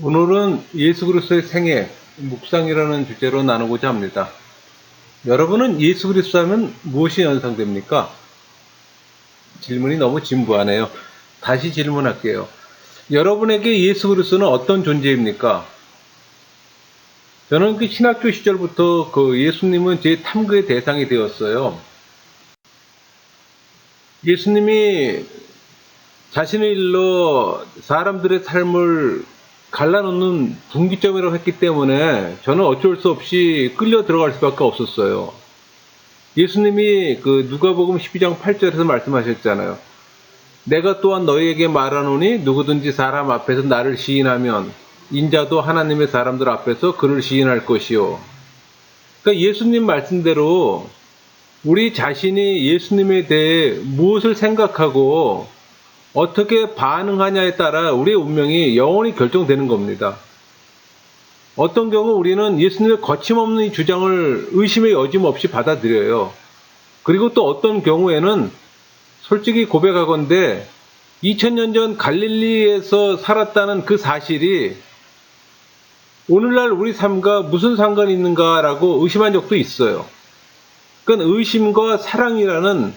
오늘은 예수 그리스도의 생애, 묵상이라는 주제로 나누고자 합니다. 여러분은 예수 그리스도 하면 무엇이 연상됩니까? 질문이 너무 진부하네요. 다시 질문할게요. 여러분에게 예수 그리스도는 어떤 존재입니까? 저는 신학교 시절부터 예수님은 제 탐구의 대상이 되었어요. 예수님이 자신의 일로 사람들의 삶을 갈라놓는 분기점이라고 했기 때문에 저는 어쩔 수 없이 끌려 들어갈 수밖에 없었어요. 예수님이 누가복음 12장 8절에서 말씀하셨잖아요. 내가 또한 너희에게 말하노니 누구든지 사람 앞에서 나를 시인하면 인자도 하나님의 사람들 앞에서 그를 시인할 것이요. 그러니까 예수님 말씀대로 우리 자신이 예수님에 대해 무엇을 생각하고 어떻게 반응하냐에 따라 우리의 운명이 영원히 결정되는 겁니다. 어떤 경우 우리는 예수님의 거침없는 이 주장을 의심의 여짐 없이 받아들여요. 그리고 또 어떤 경우에는 솔직히 고백하건대 2000년 전 갈릴리에서 살았다는 그 사실이 오늘날 우리 삶과 무슨 상관이 있는가라고 의심한 적도 있어요. 그건 의심과 사랑이라는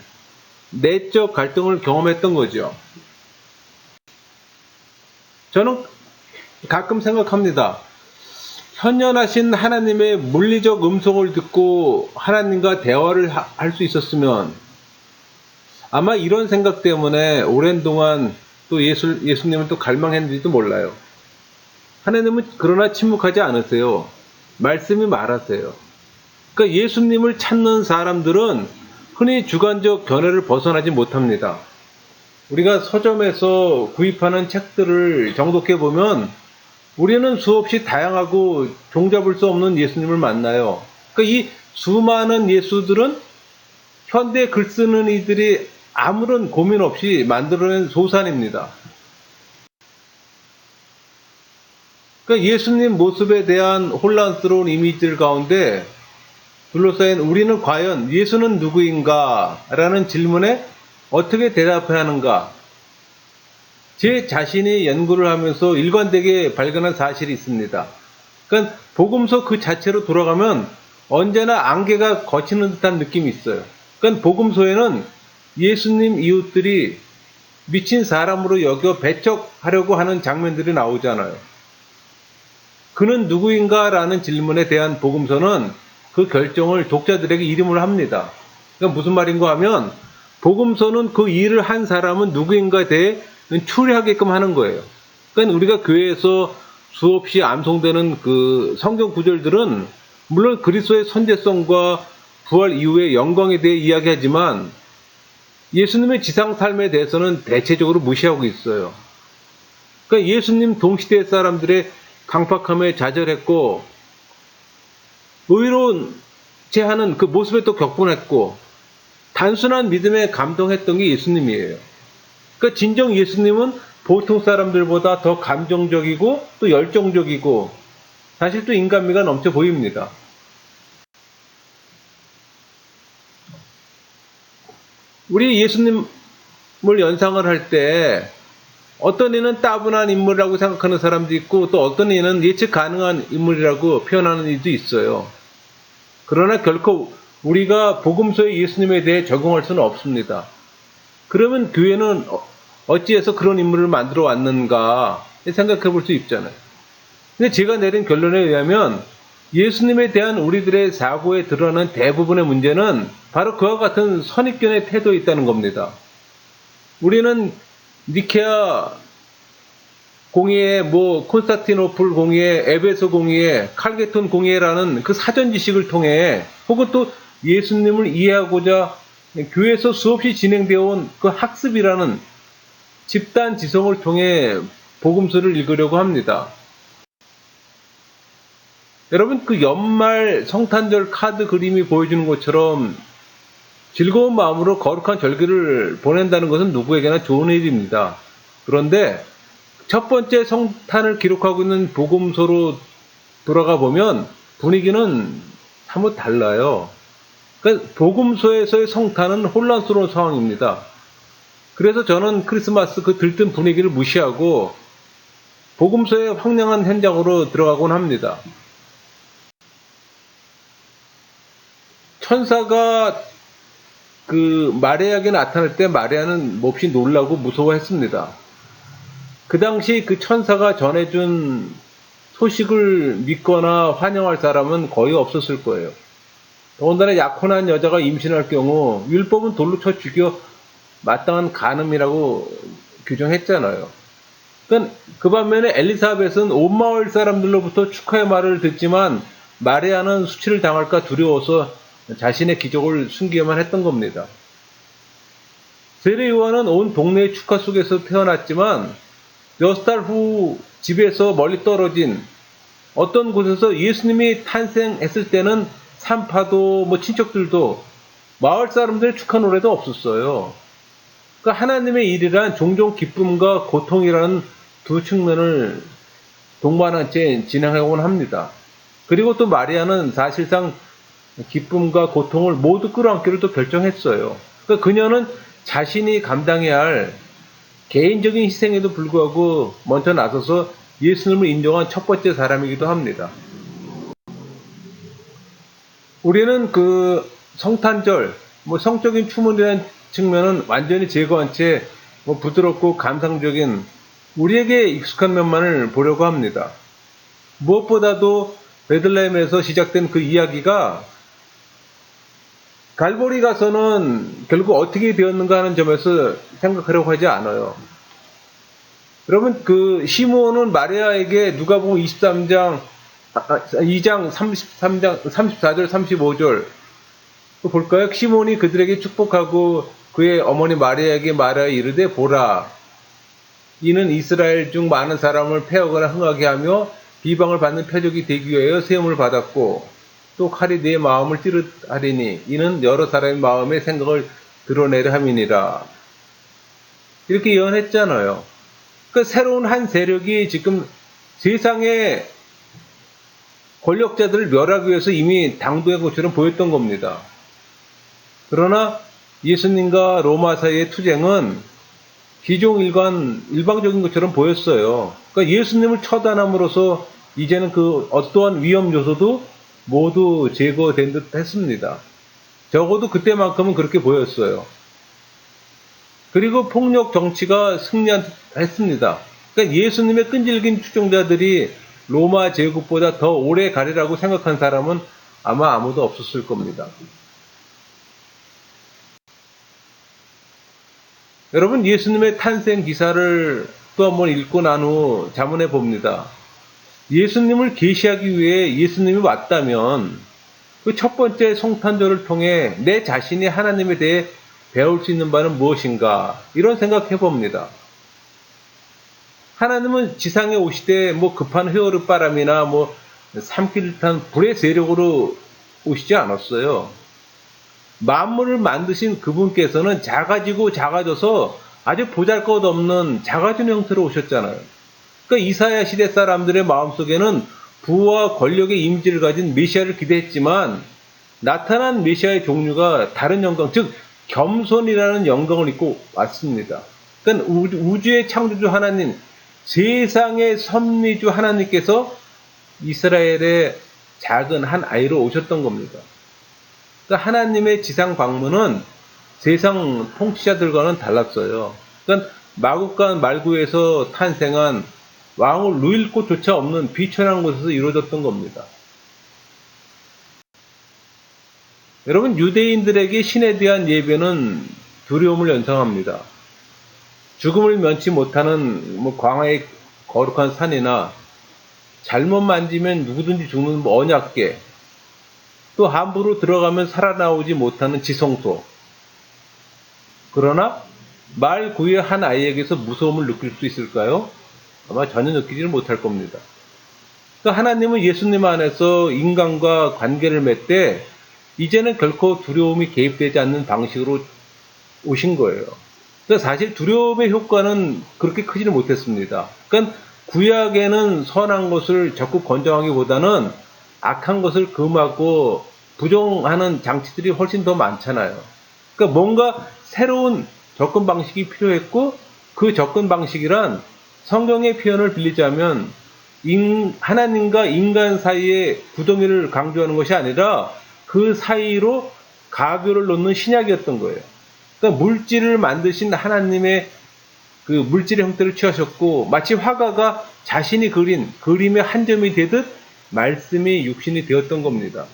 내적 갈등을 경험했던 거죠. 저는 가끔 생각합니다. 현존하신 하나님의 물리적 음성을 듣고 하나님과 대화를 할 수 있었으면 아마 이런 생각 때문에 오랜 동안 또 예수님을 또 갈망했는지도 몰라요. 하나님은 그러나 침묵하지 않으세요. 말씀이 말하세요. 그러니까 예수님을 찾는 사람들은 흔히 주관적 견해를 벗어나지 못합니다. 우리가 서점에서 구입하는 책들을 정독해 보면 우리는 수없이 다양하고 종잡을 수 없는 예수님을 만나요. 그러니까 이 수많은 예수들은 현대 글 쓰는 이들이 아무런 고민 없이 만들어낸 소산입니다. 그러니까 예수님 모습에 대한 혼란스러운 이미지들 가운데 둘러싸인 우리는 과연 예수는 누구인가? 라는 질문에 어떻게 대답해야 하는가? 제 자신이 연구를 하면서 일관되게 발견한 사실이 있습니다. 그러니까 복음서 그 자체로 돌아가면 언제나 안개가 걷히는 듯한 느낌이 있어요. 그러니까 복음서에는 예수님 이웃들이 미친 사람으로 여겨 배척하려고 하는 장면들이 나오잖아요. 그는 누구인가? 라는 질문에 대한 복음서는 그 결정을 독자들에게 이름을 합니다. 그러니까 무슨 말인가 하면 복음서는 그 일을 한 사람은 누구인가에 대해 추리하게끔 하는 거예요. 그러니까 우리가 교회에서 수없이 암송되는 그 성경 구절들은 물론 그리스도의 선제성과 부활 이후의 영광에 대해 이야기하지만 예수님의 지상 삶에 대해서는 대체적으로 무시하고 있어요. 그러니까 예수님 동시대 사람들의 강팍함에 좌절했고 의로운 제하는 그 모습에 또 격분했고 단순한 믿음에 감동했던 게 예수님이에요. 그러니까 진정 예수님은 보통 사람들보다 더 감정적이고 또 열정적이고 사실 또 인간미가 넘쳐 보입니다. 우리 예수님을 연상을 할 때 어떤 이는 따분한 인물이라고 생각하는 사람도 있고 또 어떤 이는 예측 가능한 인물이라고 표현하는 이도 있어요. 그러나 결코 우리가 복음서의 예수님에 대해 적용할 수는 없습니다. 그러면 교회는 어찌해서 그런 인물을 만들어 왔는가 생각해 볼 수 있잖아요. 근데 제가 내린 결론에 의하면 예수님에 대한 우리들의 사고에 드러나는 대부분의 문제는 바로 그와 같은 선입견의 태도에 있다는 겁니다. 우리는 니케아 공의회, 콘스탄티노플 공의회, 에베소 공의회, 칼게톤 공의회라는 그 사전 지식을 통해 혹은 또 예수님을 이해하고자 교회에서 수없이 진행되어 온 그 학습이라는 집단 지성을 통해 복음서를 읽으려고 합니다. 여러분 그 연말 성탄절 카드 그림이 보여주는 것처럼 즐거운 마음으로 거룩한 절기를 보낸다는 것은 누구에게나 좋은 일입니다. 그런데 첫 번째 성탄을 기록하고 있는 복음서로 돌아가 보면 분위기는 사뭇 달라요. 그러니까 복음서에서의 성탄은 혼란스러운 상황입니다. 그래서 저는 크리스마스 그 들뜬 분위기를 무시하고 복음서의 황량한 현장으로 들어가곤 합니다. 천사가 그 마리아에게 나타날 때 마리아는 몹시 놀라고 무서워했습니다. 그 당시 그 천사가 전해준 소식을 믿거나 환영할 사람은 거의 없었을 거예요. 더군다나 약혼한 여자가 임신할 경우 율법은 돌로 쳐 죽여 마땅한 간음이라고 규정했잖아요. 그러니까 그 반면에 엘리사벳은 온 마을 사람들로부터 축하의 말을 듣지만 마리아는 수치를 당할까 두려워서 자신의 기적을 숨기기만 했던 겁니다. 세례 요한은 온 동네의 축하 속에서 태어났지만 6달 후 집에서 멀리 떨어진 어떤 곳에서 예수님이 탄생했을 때는 산파도 친척들도 마을 사람들의 축하 노래도 없었어요. 그러니까 하나님의 일이란 종종 기쁨과 고통이라는 두 측면을 동반한 채 진행하곤 합니다. 그리고 또 마리아는 사실상 기쁨과 고통을 모두 끌어안기로 또 결정했어요. 그러니까 그녀는 자신이 감당해야 할 개인적인 희생에도 불구하고 먼저 나서서 예수님을 인정한 첫 번째 사람이기도 합니다. 우리는 그 성탄절, 성적인 추문이라는 측면은 완전히 제거한 채 부드럽고 감상적인 우리에게 익숙한 면만을 보려고 합니다. 무엇보다도 베들레헴에서 시작된 그 이야기가 갈보리 가서는 결국 어떻게 되었는가 하는 점에서 생각하려고 하지 않아요. 여러분, 그 시므온은 마리아에게 누가복음 2장 34절 35절 볼까요? 시므온이 그들에게 축복하고 그의 어머니 마리아에게 말하여 이르되 보라, 이는 이스라엘 중 많은 사람을 패하거나 흥하게 하며 비방을 받는 표적이 되기 위하여 세움을 받았고 또 칼이 네 마음을 찌르하리니 이는 여러 사람의 마음의 생각을 드러내려 함이니라. 이렇게 예언했잖아요. 그 새로운 한 세력이 지금 세상의 권력자들을 멸하기 위해서 이미 당도한 것처럼 보였던 겁니다. 그러나 예수님과 로마 사이의 투쟁은 일방적인 것처럼 보였어요. 그러니까 예수님을 처단함으로써 이제는 그 어떠한 위험 요소도 모두 제거된 듯 했습니다. 적어도 그때만큼은 그렇게 보였어요. 그리고 폭력 정치가 승리했습니다. 그러니까 예수님의 끈질긴 추종자들이 로마 제국보다 더 오래 가리라고 생각한 사람은 아마 아무도 없었을 겁니다. 여러분, 예수님의 탄생 기사를 또 한번 읽고 난 후 자문해 봅니다. 예수님을 계시하기 위해 예수님이 왔다면 그 첫 번째 성탄절을 통해 내 자신이 하나님에 대해 배울 수 있는 바는 무엇인가, 이런 생각해 봅니다. 하나님은 지상에 오시되 급한 회오르바람이나 삼키를 탄 불의 세력으로 오시지 않았어요. 만물을 만드신 그분께서는 작아지고 작아져서 아주 보잘것없는 작아진 형태로 오셨잖아요. 그러니까 이사야 시대 사람들의 마음속에는 부와 권력의 이미지를 가진 메시아를 기대했지만 나타난 메시아의 종류가 다른 영광, 즉 겸손이라는 영광을 입고 왔습니다. 그러니까 우주의 창조주 하나님, 세상의 섭리주 하나님께서 이스라엘의 작은 한 아이로 오셨던 겁니다. 그러니까 하나님의 지상 방문은 세상 통치자들과는 달랐어요. 그러니까 마국간 말구에서 탄생한 왕을 누일 곳조차 없는 비천한 곳에서 이루어졌던 겁니다. 여러분, 유대인들에게 신에 대한 예배는 두려움을 연상합니다. 죽음을 면치 못하는 광야의 거룩한 산이나 잘못 만지면 누구든지 죽는 언약궤, 또 함부로 들어가면 살아나오지 못하는 지성소. 그러나 말 구의 한 아이에게서 무서움을 느낄 수 있을까요? 아마 전혀 느끼지는 못할 겁니다. 그러니까 하나님은 예수님 안에서 인간과 관계를 맺되 이제는 결코 두려움이 개입되지 않는 방식으로 오신 거예요. 그러니까 사실 두려움의 효과는 그렇게 크지는 못했습니다. 그러니까 구약에는 선한 것을 적극 권장하기보다는 악한 것을 금하고 부정하는 장치들이 훨씬 더 많잖아요. 그러니까 뭔가 새로운 접근 방식이 필요했고 그 접근 방식이란 성경의 표현을 빌리자면 하나님과 인간 사이의 구동이를 강조하는 것이 아니라 그 사이로 가교를 놓는 신약이었던 거예요. 그러니까 물질을 만드신 하나님의 그 물질의 형태를 취하셨고 마치 화가가 자신이 그린 그림의 한 점이 되듯 말씀이 육신이 되었던 겁니다.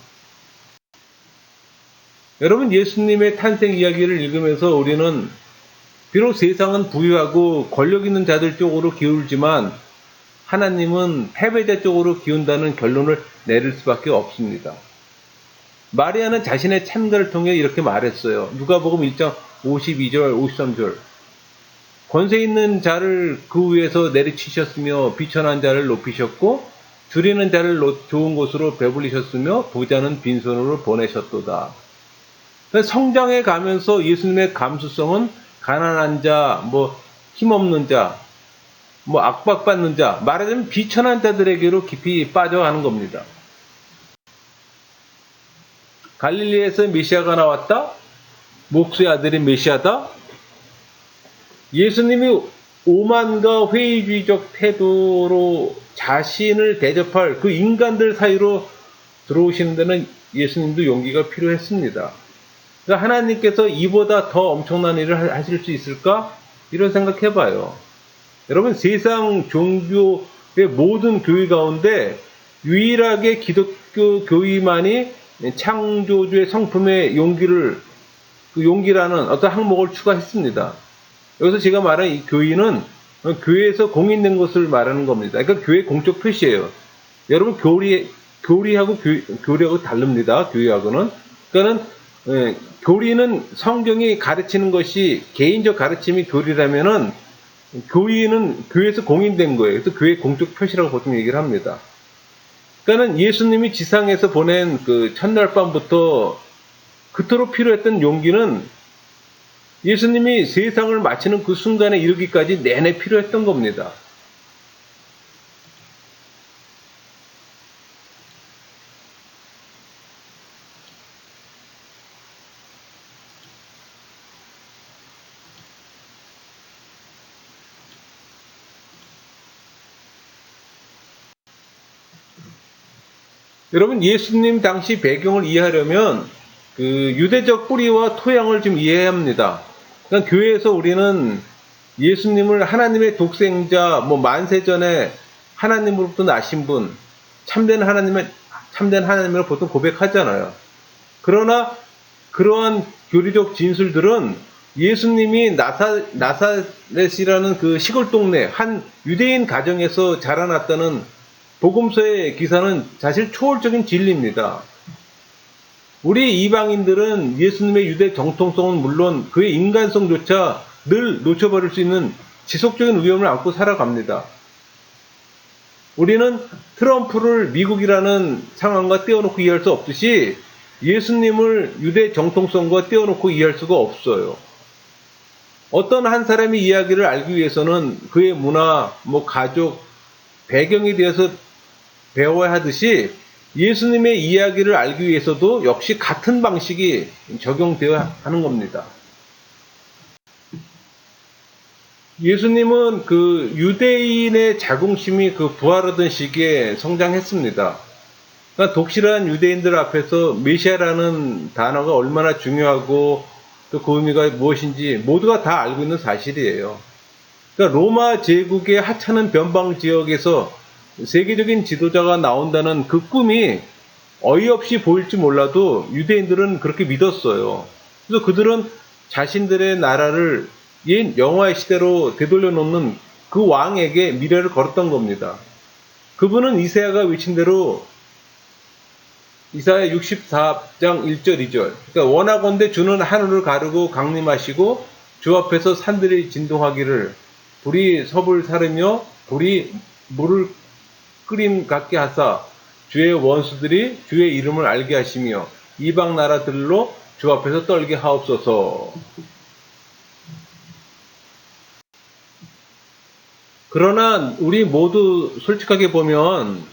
여러분, 예수님의 탄생 이야기를 읽으면서 우리는 비록 세상은 부유하고 권력 있는 자들 쪽으로 기울지만 하나님은 패배자 쪽으로 기운다는 결론을 내릴 수밖에 없습니다. 마리아는 자신의 참가를 통해 이렇게 말했어요. 누가복음 1장 52절, 53절. 권세 있는 자를 그 위에서 내리치셨으며 비천한 자를 높이셨고 줄이는 자를 좋은 곳으로 배불리셨으며 부자는 빈손으로 보내셨도다. 성장해 가면서 예수님의 감수성은 가난한 자, 힘없는 자, 압박받는 자, 말하자면 비천한 자들에게로 깊이 빠져가는 겁니다. 갈릴리에서 메시아가 나왔다? 목수의 아들이 메시아다? 예수님이 오만과 회의주의적 태도로 자신을 대접할 그 인간들 사이로 들어오시는 데는 예수님도 용기가 필요했습니다. 그러니까 하나님께서 이보다 더 엄청난 일을 하실 수 있을까? 이런 생각해봐요. 여러분, 세상 종교의 모든 교회 가운데 유일하게 기독교 교회만이 창조주의 성품의 용기라는 어떤 항목을 추가했습니다. 여기서 제가 말한 이 교의는 교회에서 공인된 것을 말하는 겁니다. 그러니까 교회 공적 표시예요. 여러분, 교리하고 다릅니다. 교리하고는. 그러니까는 교리는 성경이 가르치는 것이 개인적 가르침이 교리라면은 교의는 교회에서 공인된 거예요. 그래서 교회 공적 표시라고 보통 얘기를 합니다. 그러니까는 예수님이 지상에서 보낸 그 첫날 밤부터 그토록 필요했던 용기는 예수님이 세상을 마치는 그 순간에 이르기까지 내내 필요했던 겁니다. 여러분, 예수님 당시 배경을 이해하려면 그 유대적 뿌리와 토양을 좀 이해해야 합니다. 그러니까 교회에서 우리는 예수님을 하나님의 독생자, 만세전에 하나님으로부터 나신 분, 참된 하나님을 보통 고백하잖아요. 그러나 그러한 교리적 진술들은 예수님이 나사렛이라는 그 시골 동네 한 유대인 가정에서 자라났다는 복음서의 기사는 사실 초월적인 진리입니다. 우리 이방인들은 예수님의 유대 정통성은 물론 그의 인간성조차 늘 놓쳐버릴 수 있는 지속적인 위험을 안고 살아갑니다. 우리는 트럼프를 미국이라는 상황과 떼어놓고 이해할 수 없듯이 예수님을 유대 정통성과 떼어놓고 이해할 수가 없어요. 어떤 한 사람의 이야기를 알기 위해서는 그의 문화, 가족, 배경에 대해서 배워야 하듯이 예수님의 이야기를 알기 위해서도 역시 같은 방식이 적용되어야 하는 겁니다. 예수님은 그 유대인의 자긍심이 그 부활하던 시기에 성장했습니다. 그러니까 독실한 유대인들 앞에서 메시아라는 단어가 얼마나 중요하고 또 그 의미가 무엇인지 모두가 다 알고 있는 사실이에요. 그러니까 로마 제국의 하찮은 변방 지역에서 세계적인 지도자가 나온다는 그 꿈이 어이없이 보일지 몰라도 유대인들은 그렇게 믿었어요. 그래서 그들은 자신들의 나라를 옛 영화의 시대로 되돌려 놓는 그 왕에게 미래를 걸었던 겁니다. 그분은 이사야가 외친 대로 이사야 64장 1절 2절 그러니까 원하건대 주는 하늘을 가르고 강림하시고 주 앞에서 산들이 진동하기를 불이 섭을 사르며 불이 물을 끓임 같게 하사 주의 원수들이 주의 이름을 알게 하시며 이방 나라들로 주 앞에서 떨게 하옵소서. 그러나 우리 모두 솔직하게 보면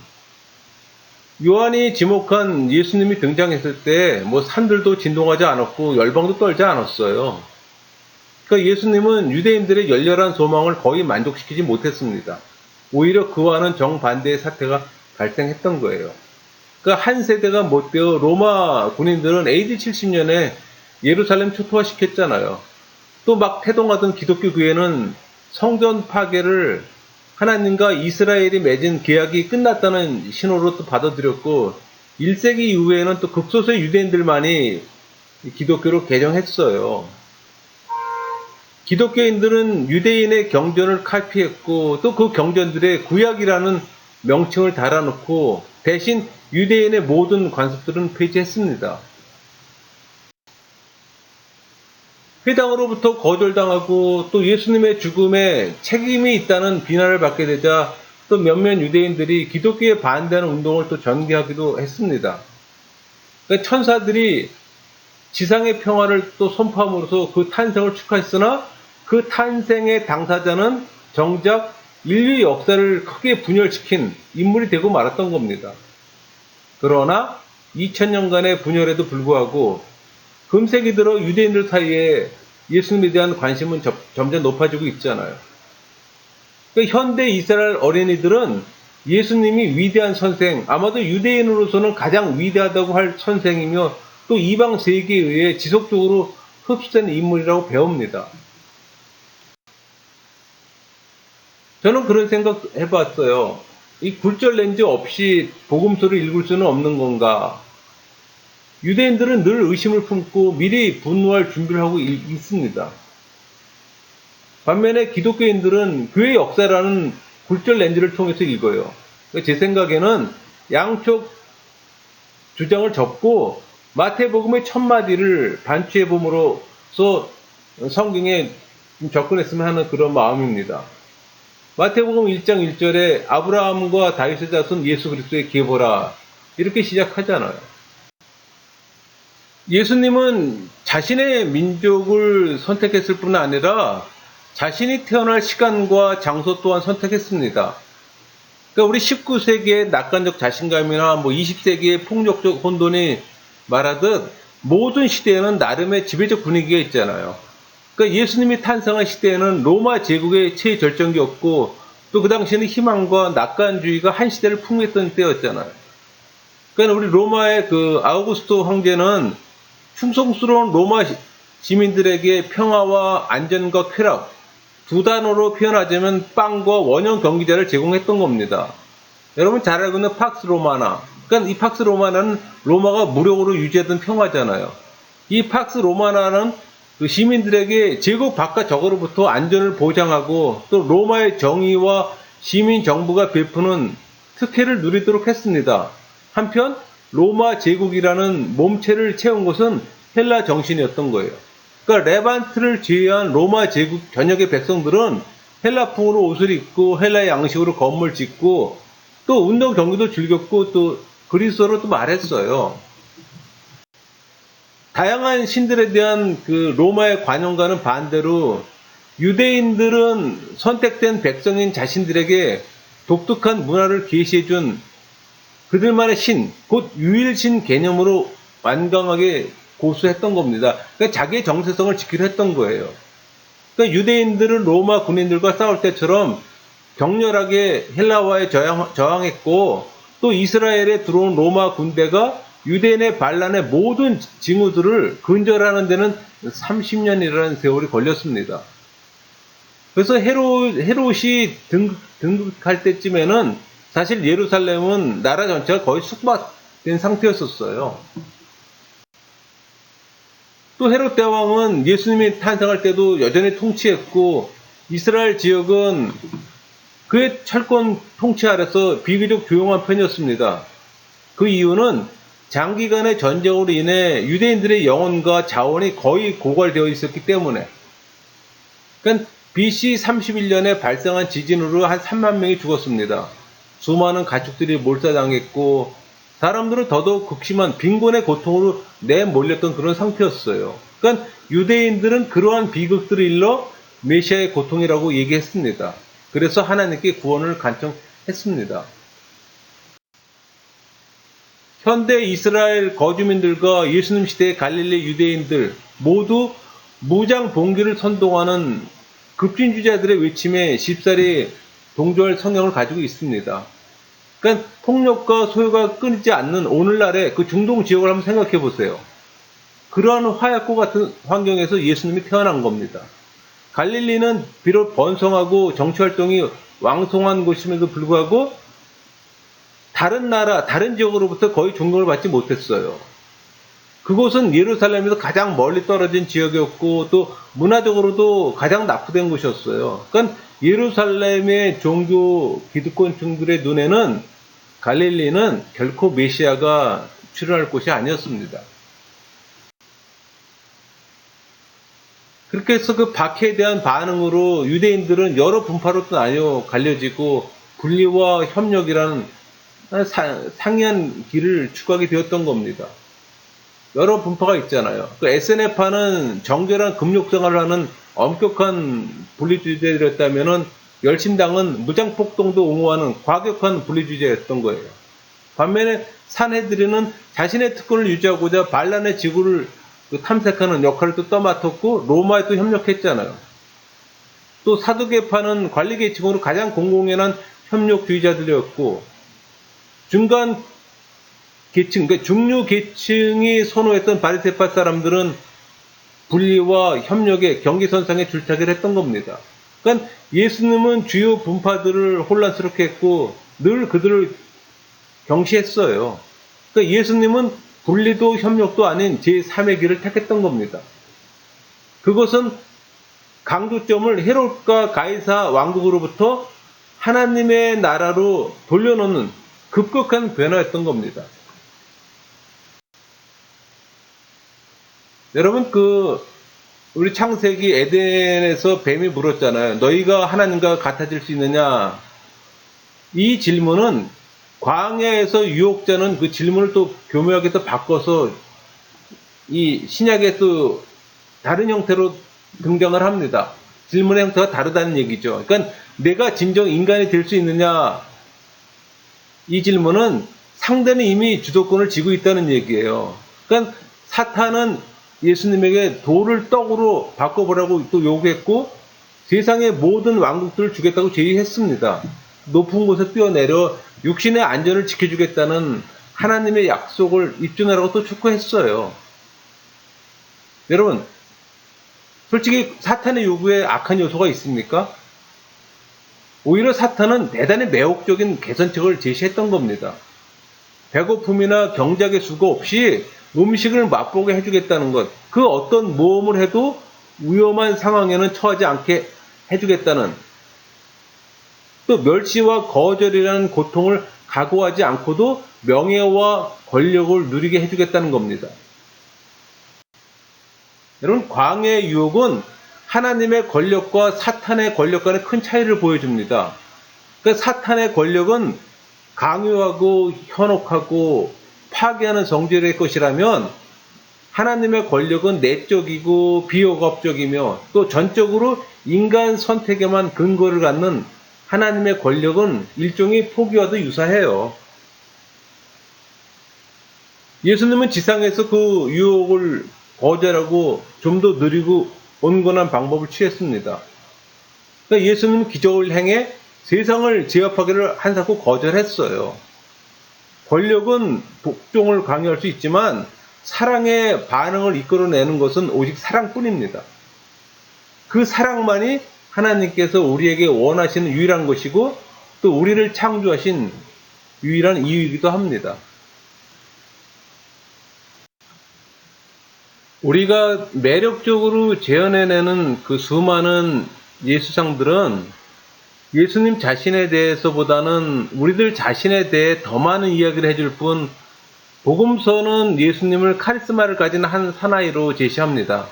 요한이 지목한 예수님이 등장했을 때 산들도 진동하지 않았고 열방도 떨지 않았어요. 그러니까 예수님은 유대인들의 열렬한 소망을 거의 만족시키지 못했습니다. 오히려 그와는 정반대의 사태가 발생했던 거예요. 그러니까 한 세대가 못되어 로마 군인들은 AD 70년에 예루살렘 초토화시켰잖아요. 또 막 태동하던 기독교 교회는 성전 파괴를 하나님과 이스라엘이 맺은 계약이 끝났다는 신호로 또 받아들였고 1세기 이후에는 또 극소수의 유대인들만이 기독교로 개종했어요. 기독교인들은 유대인의 경전을 카피했고 또 그 경전들의 구약이라는 명칭을 달아놓고 대신 유대인의 모든 관습들은 폐지했습니다. 회당으로부터 거절당하고 또 예수님의 죽음에 책임이 있다는 비난을 받게 되자 또 몇몇 유대인들이 기독교에 반대하는 운동을 또 전개하기도 했습니다. 그러니까 천사들이 지상의 평화를 또 선포함으로써 그 탄생을 축하했으나 그 탄생의 당사자는 정작 인류 역사를 크게 분열시킨 인물이 되고 말았던 겁니다. 그러나 2000년간의 분열에도 불구하고 금세기 들어 유대인들 사이에 예수님에 대한 관심은 점점 높아지고 있잖아요. 그러니까 현대 이스라엘 어린이들은 예수님이 위대한 선생, 아마도 유대인으로서는 가장 위대하다고 할 선생이며 또 이방 세계에 의해 지속적으로 흡수된 인물이라고 배웁니다. 저는 그런 생각 해봤어요. 이 굴절 렌즈 없이 복음서를 읽을 수는 없는 건가? 유대인들은 늘 의심을 품고 미리 분노할 준비를 하고 있습니다. 반면에 기독교인들은 교회 역사라는 굴절 렌즈를 통해서 읽어요. 제 생각에는 양쪽 주장을 접고 마태복음의 첫 마디를 반추해 봄으로써 성경에 접근했으면 하는 그런 마음입니다. 마태복음 1장 1절에 아브라함과 다윗의 자손 예수 그리스도의 계보라 이렇게 시작하잖아요. 예수님은 자신의 민족을 선택했을 뿐 아니라 자신이 태어날 시간과 장소 또한 선택했습니다. 그러니까 우리 19세기의 낙관적 자신감이나 20세기의 폭력적 혼돈이 말하듯 모든 시대에는 나름의 지배적 분위기가 있잖아요. 그러니까 예수님이 탄생한 시대에는 로마 제국의 최절정기였고 또 그 당시에는 희망과 낙관주의가 한 시대를 풍미했던 때였잖아요. 그러니까 우리 로마의 그 아우구스토 황제는 충성스러운 로마 시민들에게 평화와 안전과 쾌락 두 단어로 표현하자면 빵과 원형 경기자를 제공했던 겁니다. 여러분 잘 알고 있는 팍스 로마나, 그러니까 이 팍스 로마나는 로마가 무력으로 유지하던 평화잖아요. 이 팍스 로마나는 그 시민들에게 제국 바깥 적으로부터 안전을 보장하고 또 로마의 정의와 시민 정부가 베푸는 특혜를 누리도록 했습니다. 한편 로마 제국이라는 몸체를 채운 것은 헬라 정신이었던 거예요. 그러니까 레반트를 제외한 로마 제국 전역의 백성들은 헬라풍으로 옷을 입고 헬라 양식으로 건물 짓고 또 운동 경기도 즐겼고 또 그리스어로 또 말했어요. 다양한 신들에 대한 그 로마의 관용과는 반대로 유대인들은 선택된 백성인 자신들에게 독특한 문화를 계시해준 그들만의 신, 곧 유일신 개념으로 완강하게 고수했던 겁니다. 그러니까 자기의 정체성을 지키려 했던 거예요. 그러니까 유대인들은 로마 군인들과 싸울 때처럼 격렬하게 헬라와에 저항했고 또 이스라엘에 들어온 로마 군대가 유대인의 반란의 모든 징후들을 근절하는 데는 30년이라는 세월이 걸렸습니다. 그래서 헤롯이 등극할 때쯤에는 사실 예루살렘은 나라 전체가 거의 숙박된 상태였었어요. 또 헤롯 대왕은 예수님이 탄생할 때도 여전히 통치했고 이스라엘 지역은 그의 철권 통치 아래서 비교적 조용한 편이었습니다. 그 이유는 장기간의 전쟁으로 인해 유대인들의 영혼과 자원이 거의 고갈되어 있었기 때문에 그러니까 BC 31년에 발생한 지진으로 한 3만 명이 죽었습니다. 수많은 가축들이 몰살당했고 사람들은 더더욱 극심한 빈곤의 고통으로 내몰렸던 그런 상태였어요. 그러니까 유대인들은 그러한 비극들을 일러 메시아의 고통이라고 얘기했습니다. 그래서 하나님께 구원을 간청했습니다. 현대 이스라엘 거주민들과 예수님 시대의 갈릴리 유대인들 모두 무장 봉기를 선동하는 급진주자들의 외침에 쉽사리 동조할 성향을 가지고 있습니다. 그러니까 폭력과 소요가 끊이지 않는 오늘날의 그 중동 지역을 한번 생각해 보세요. 그러한 화약고 같은 환경에서 예수님이 태어난 겁니다. 갈릴리는 비록 번성하고 정치활동이 왕성한 곳임에도 불구하고 다른 나라, 다른 지역으로부터 거의 존경을 받지 못했어요. 그곳은 예루살렘에서 가장 멀리 떨어진 지역이었고 또 문화적으로도 가장 납부된 곳이었어요. 그러니까 예루살렘의 종교 기득권층들의 눈에는 갈릴리는 결코 메시아가 출현할 곳이 아니었습니다. 그렇게 해서 그 박해에 대한 반응으로 유대인들은 여러 분파로 또 나뉘어 갈려지고 분리와 협력이라는 상이한 길을 추구하게 되었던 겁니다. 여러 분파가 있잖아요. 그 SNF파는 정결한 금욕생활을 하는 엄격한 분리주의자들이었다면은 열심당은 무장폭동도 옹호하는 과격한 분리주의자였던 거예요. 반면에 산헤드린은 자신의 특권을 유지하고자 반란의 지구를 탐색하는 역할을 또 떠맡았고 로마에 또 협력했잖아요. 또 사두개파는 관리계층으로 가장 공공연한 협력주의자들이었고 중간 계층, 그러니까 중류 계층이 선호했던 바리새파 사람들은 분리와 협력의 경계선상에 줄타기를 했던 겁니다. 그러니까 예수님은 주요 분파들을 혼란스럽게 했고 늘 그들을 경시했어요. 그러니까 예수님은 분리도 협력도 아닌 제3의 길을 택했던 겁니다. 그것은 강조점을 헤롯과 가이사 왕국으로부터 하나님의 나라로 돌려놓는 급격한 변화였던 겁니다. 여러분 우리 창세기 에덴에서 뱀이 물었잖아요. 너희가 하나님과 같아질 수 있느냐? 이 질문은 광야에서 유혹자는 그 질문을 또 교묘하게 또 바꿔서 이 신약에 또 다른 형태로 등장을 합니다. 질문의 형태가 다르다는 얘기죠. 그러니까 내가 진정 인간이 될 수 있느냐? 이 질문은 상대는 이미 주도권을 쥐고 있다는 얘기예요. 그러니까 사탄은 예수님에게 돌을 떡으로 바꿔보라고 또 요구했고 세상의 모든 왕국들을 주겠다고 제의했습니다. 높은 곳에 뛰어내려 육신의 안전을 지켜주겠다는 하나님의 약속을 입증하라고 또 촉구했어요. 여러분, 솔직히 사탄의 요구에 악한 요소가 있습니까? 오히려 사탄은 대단히 매혹적인 개선책을 제시했던 겁니다. 배고픔이나 경작의 수고 없이 음식을 맛보게 해주겠다는 것, 그 어떤 모험을 해도 위험한 상황에는 처하지 않게 해주겠다는, 또 멸시와 거절이라는 고통을 각오하지 않고도 명예와 권력을 누리게 해주겠다는 겁니다. 여러분, 광야의 유혹은 하나님의 권력과 사탄의 권력 간의 큰 차이를 보여줍니다. 그러니까 사탄의 권력은 강요하고 현혹하고 파괴하는 성질의 것이라면 하나님의 권력은 내적이고 비og업적이며 또 전적으로 인간 선택에만 근거를 갖는 하나님의 권력은 일종의 포기와도 유사해요. 예수님은 지상에서 그 유혹을 거절하고 좀 더 느리고 온건한 방법을 취했습니다. 그러니까 예수님은 기적을 행해 세상을 제압하기를 한사코 거절했어요. 권력은 복종을 강요할 수 있지만 사랑의 반응을 이끌어내는 것은 오직 사랑뿐입니다. 그 사랑만이 하나님께서 우리에게 원하시는 유일한 것이고 또 우리를 창조하신 유일한 이유이기도 합니다. 우리가 매력적으로 재현해내는 그 수많은 예수상들은 예수님 자신에 대해서보다는 우리들 자신에 대해 더 많은 이야기를 해줄 뿐 복음서는 예수님을 카리스마를 가진 한 사나이로 제시합니다.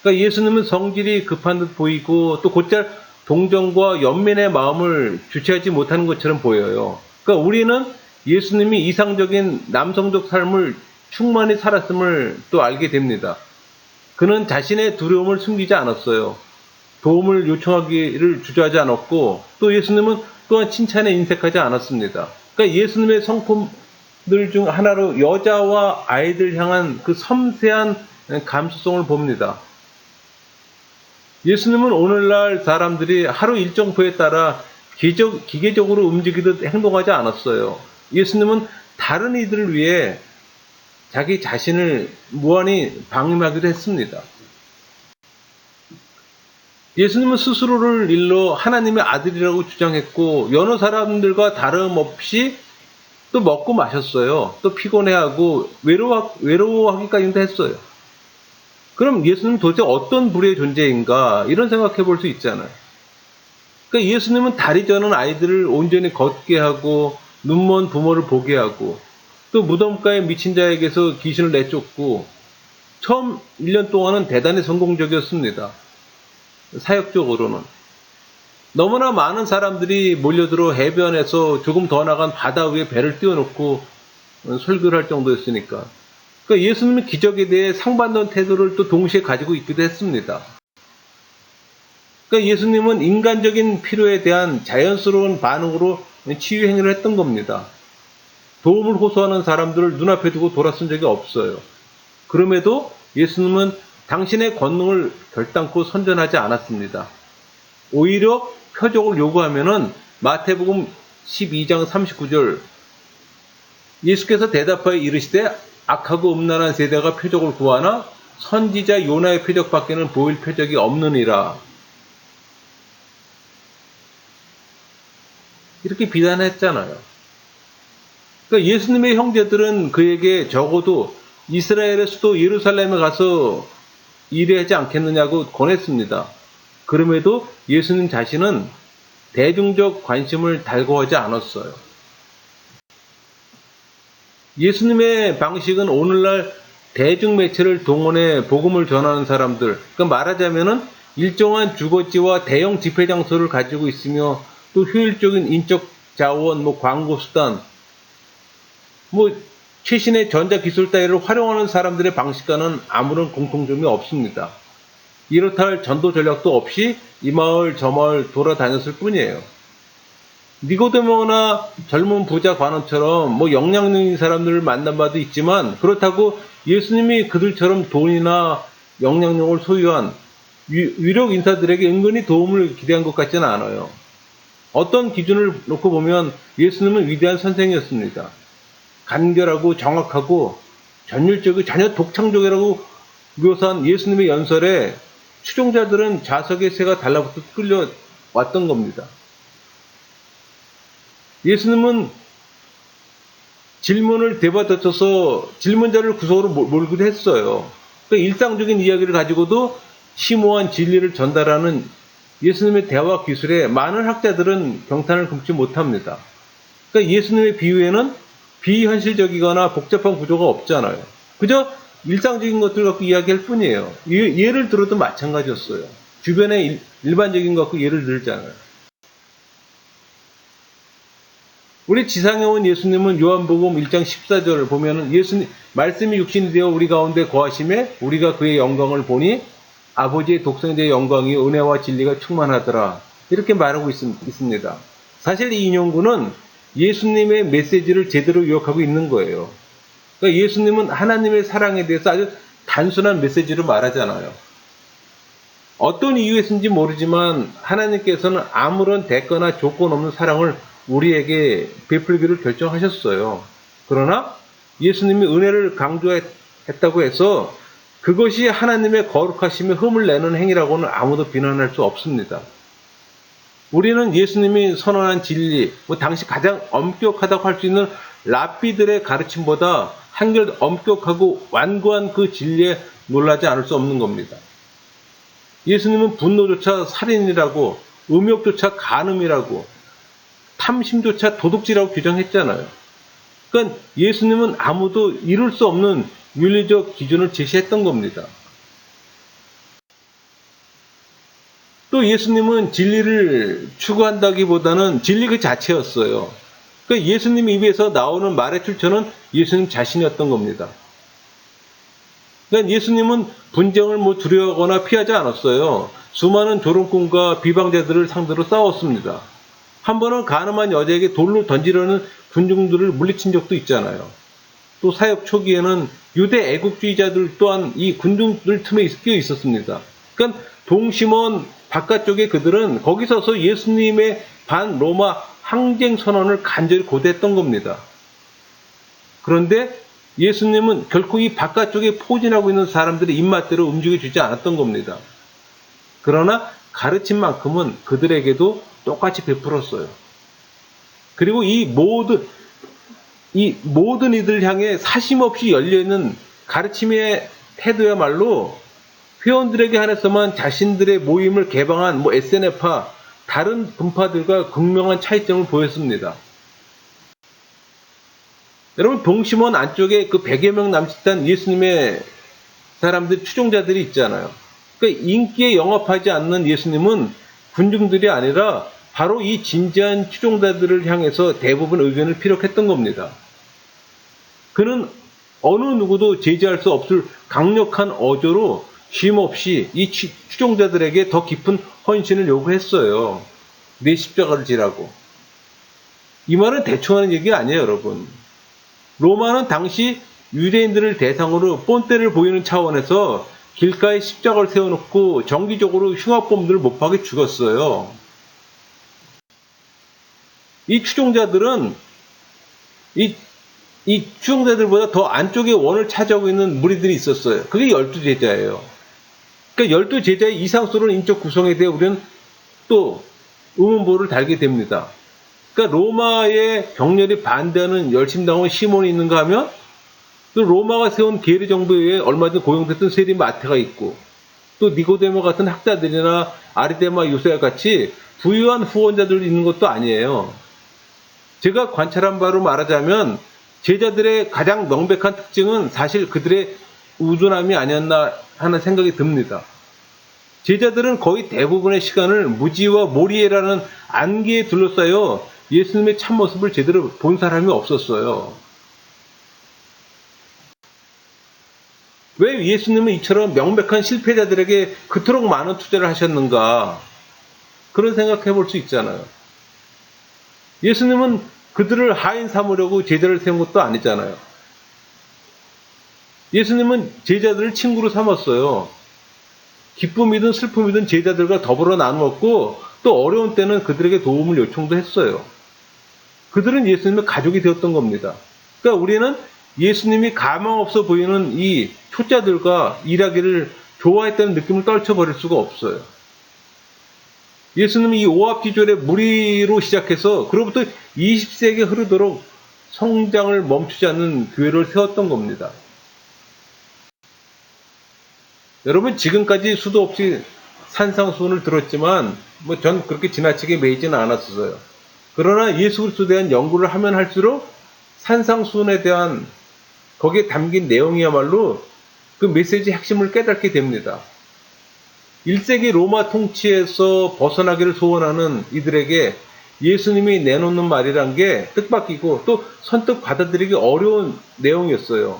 그러니까 예수님은 성질이 급한 듯 보이고 또 곧잘 동정과 연민의 마음을 주체하지 못하는 것처럼 보여요. 그러니까 우리는 예수님이 이상적인 남성적 삶을 충만히 살았음을 또 알게 됩니다. 그는 자신의 두려움을 숨기지 않았어요. 도움을 요청하기를 주저하지 않았고 또 예수님은 또한 칭찬에 인색하지 않았습니다. 그러니까 예수님의 성품들 중 하나로 여자와 아이들 향한 그 섬세한 감수성을 봅니다. 예수님은 오늘날 사람들이 하루 일정표에 따라 기계적으로 움직이듯 행동하지 않았어요. 예수님은 다른 이들을 위해 자기 자신을 무한히 방임하기도 했습니다. 예수님은 스스로를 일러 하나님의 아들이라고 주장했고 여러 사람들과 다름없이 또 먹고 마셨어요. 또 피곤해하고 외로워하기까지도 했어요. 그럼 예수님은 도대체 어떤 불의 존재인가 이런 생각해 볼 수 있잖아요. 그러니까 예수님은 다리 저는 아이들을 온전히 걷게 하고 눈먼 부모를 보게 하고 또 무덤가에 미친 자에게서 귀신을 내쫓고 처음 1년 동안은 대단히 성공적이었습니다. 사역적으로는. 너무나 많은 사람들이 몰려들어 해변에서 조금 더 나간 바다 위에 배를 띄워놓고 설교를 할 정도였으니까. 그러니까 예수님은 기적에 대해 상반된 태도를 또 동시에 가지고 있기도 했습니다. 그러니까 예수님은 인간적인 필요에 대한 자연스러운 반응으로 치유 행위를 했던 겁니다. 도움을 호소하는 사람들을 눈앞에 두고 돌아선 적이 없어요. 그럼에도 예수님은 당신의 권능을 결단코 선전하지 않았습니다. 오히려 표적을 요구하면은 마태복음 12장 39절 예수께서 대답하여 이르시되 악하고 음란한 세대가 표적을 구하나 선지자 요나의 표적밖에는 보일 표적이 없느니라. 이렇게 비난했잖아요. 그러니까 예수님의 형제들은 그에게 적어도 이스라엘의 수도 예루살렘에 가서 일해야지 않겠느냐고 권했습니다. 그럼에도 예수님 자신은 대중적 관심을 달궈하지 않았어요. 예수님의 방식은 오늘날 대중매체를 동원해 복음을 전하는 사람들, 그러니까 말하자면은 일정한 주거지와 대형 집회 장소를 가지고 있으며 또 효율적인 인적 자원, 광고 수단, 최신의 전자기술 따위를 활용하는 사람들의 방식과는 아무런 공통점이 없습니다. 이렇다 할 전도 전략도 없이 이 마을 저 마을 돌아다녔을 뿐이에요. 니고데모나 젊은 부자 관원처럼 영향력 있는 사람들을 만난 바도 있지만 그렇다고 예수님이 그들처럼 돈이나 영향력을 소유한 유력 인사들에게 은근히 도움을 기대한 것 같지는 않아요. 어떤 기준을 놓고 보면 예수님은 위대한 선생이었습니다. 간결하고 정확하고 전율적이고 전혀 독창적이라고 묘사한 예수님의 연설에 추종자들은 좌석의 새가 달라붙어 끌려왔던 겁니다. 예수님은 질문을 대받아쳐서 질문자를 구석으로 몰기도 했어요. 그러니까 일상적인 이야기를 가지고도 심오한 진리를 전달하는 예수님의 대화 기술에 많은 학자들은 경탄을 금치 못합니다. 그러니까 예수님의 비유에는 비현실적이거나 복잡한 구조가 없잖아요. 그저 일상적인 것들을 갖고 이야기할 뿐이에요. 예를 들어도 마찬가지였어요. 주변에 일반적인 것 갖고 예를 들잖아요. 우리 지상에 온 예수님은 요한복음 1장 14절을 보면은 예수님 말씀이 육신이 되어 우리 가운데 거하심에 우리가 그의 영광을 보니 아버지의 독생자의 영광이 은혜와 진리가 충만하더라. 이렇게 말하고 있습니다. 사실 이 인용구는 예수님의 메시지를 제대로 요약하고 있는 거예요. 그러니까 예수님은 하나님의 사랑에 대해서 아주 단순한 메시지로 말하잖아요. 어떤 이유에서인지 모르지만 하나님께서는 아무런 대가나 조건 없는 사랑을 우리에게 베풀기를 결정하셨어요. 그러나 예수님이 은혜를 강조했다고 해서 그것이 하나님의 거룩하심에 흠을 내는 행위라고는 아무도 비난할 수 없습니다. 우리는 예수님이 선언한 진리, 당시 가장 엄격하다고 할 수 있는 랍비들의 가르침보다 한결 엄격하고 완고한 그 진리에 놀라지 않을 수 없는 겁니다. 예수님은 분노조차 살인이라고, 음욕조차 간음이라고, 탐심조차 도둑질이라고 규정했잖아요. 그러니까 예수님은 아무도 이룰 수 없는 윤리적 기준을 제시했던 겁니다. 또 예수님은 진리를 추구한다기보다는 진리 그 자체였어요. 그러니까 예수님 입에서 나오는 말의 출처는 예수님 자신이었던 겁니다. 그러니까 예수님은 분쟁을 두려워하거나 피하지 않았어요. 수많은 조롱꾼과 비방자들을 상대로 싸웠습니다. 한 번은 가늠한 여자에게 돌로 던지려는 군중들을 물리친 적도 있잖아요. 또 사역 초기에는 유대 애국주의자들 또한 이 군중들 틈에 끼어 있었습니다. 그러니까 동심원 바깥쪽에 그들은 거기 서서 예수님의 반 로마 항쟁 선언을 간절히 고대했던 겁니다. 그런데 예수님은 결코 이 바깥쪽에 포진하고 있는 사람들의 입맛대로 움직여 주지 않았던 겁니다. 그러나 가르친 만큼은 그들에게도 똑같이 베풀었어요. 그리고 이 모든 이들 향해 사심없이 열려있는 가르침의 태도야말로 회원들에게 한해서만 자신들의 모임을 개방한 SNF파 다른 분파들과 극명한 차이점을 보였습니다. 여러분, 동심원 안쪽에 그 100여 명 남짓한 예수님의 사람들, 추종자들이 있잖아요. 그러니까 인기에 영합하지 않는 예수님은 군중들이 아니라 바로 이 진지한 추종자들을 향해서 대부분 의견을 피력했던 겁니다. 그는 어느 누구도 제지할 수 없을 강력한 어조로 쉼없이 이 추종자들에게 더 깊은 헌신을 요구했어요. 내 십자가를 지라고. 이 말은 대충 하는 얘기 아니에요, 여러분. 로마는 당시 유대인들을 대상으로 본때를 보이는 차원에서 길가에 십자가를 세워놓고 정기적으로 흉악범들을 못하게 죽였어요. 이 추종자들은 이 추종자들보다 더 안쪽에 원을 차지하고 있는 무리들이 있었어요. 그게 12제자예요. 그러니까 12제자의 이상스러운 인적 구성에 대해 우리는 또 의문보를 달게 됩니다. 그러니까 로마의 병렬이 반대하는 열심당원 시몬이 있는가 하면 또 로마가 세운 계리 정부에 얼마 전 고용됐던 세리 마테가 있고 또 니고데모 같은 학자들이나 아리데마 요새와 같이 부유한 후원자들이 있는 것도 아니에요. 제가 관찰한 바로 말하자면 제자들의 가장 명백한 특징은 사실 그들의 우둔함이 아니었나 하는 생각이 듭니다. 제자들은 거의 대부분의 시간을 무지와 모리에라는 안개에 둘러싸여 예수님의 참모습을 제대로 본 사람이 없었어요. 왜 예수님은 이처럼 명백한 실패자들에게 그토록 많은 투자를 하셨는가? 그런 생각해 볼 수 있잖아요. 예수님은 그들을 하인 삼으려고 제자를 세운 것도 아니잖아요. 예수님은 제자들을 친구로 삼았어요. 기쁨이든 슬픔이든 제자들과 더불어 나누었고 또 어려운 때는 그들에게 도움을 요청도 했어요. 그들은 예수님의 가족이 되었던 겁니다. 그러니까 우리는 예수님이 가망 없어 보이는 이 초짜들과 일하기를 좋아했다는 느낌을 떨쳐버릴 수가 없어요. 예수님은 이 오합지졸의 무리로 시작해서 그로부터 20세기 흐르도록 성장을 멈추지 않는 교회를 세웠던 겁니다. 여러분, 지금까지 수도 없이 산상수훈을 들었지만 전 그렇게 지나치게 매이지는 않았어요. 그러나 예수 그리스도에 대한 연구를 하면 할수록 산상수훈에 대한 거기에 담긴 내용이야말로 그 메시지의 핵심을 깨닫게 됩니다. 1세기 로마 통치에서 벗어나기를 소원하는 이들에게 예수님이 내놓는 말이란 게 뜻밖이고 또 선뜻 받아들이기 어려운 내용이었어요.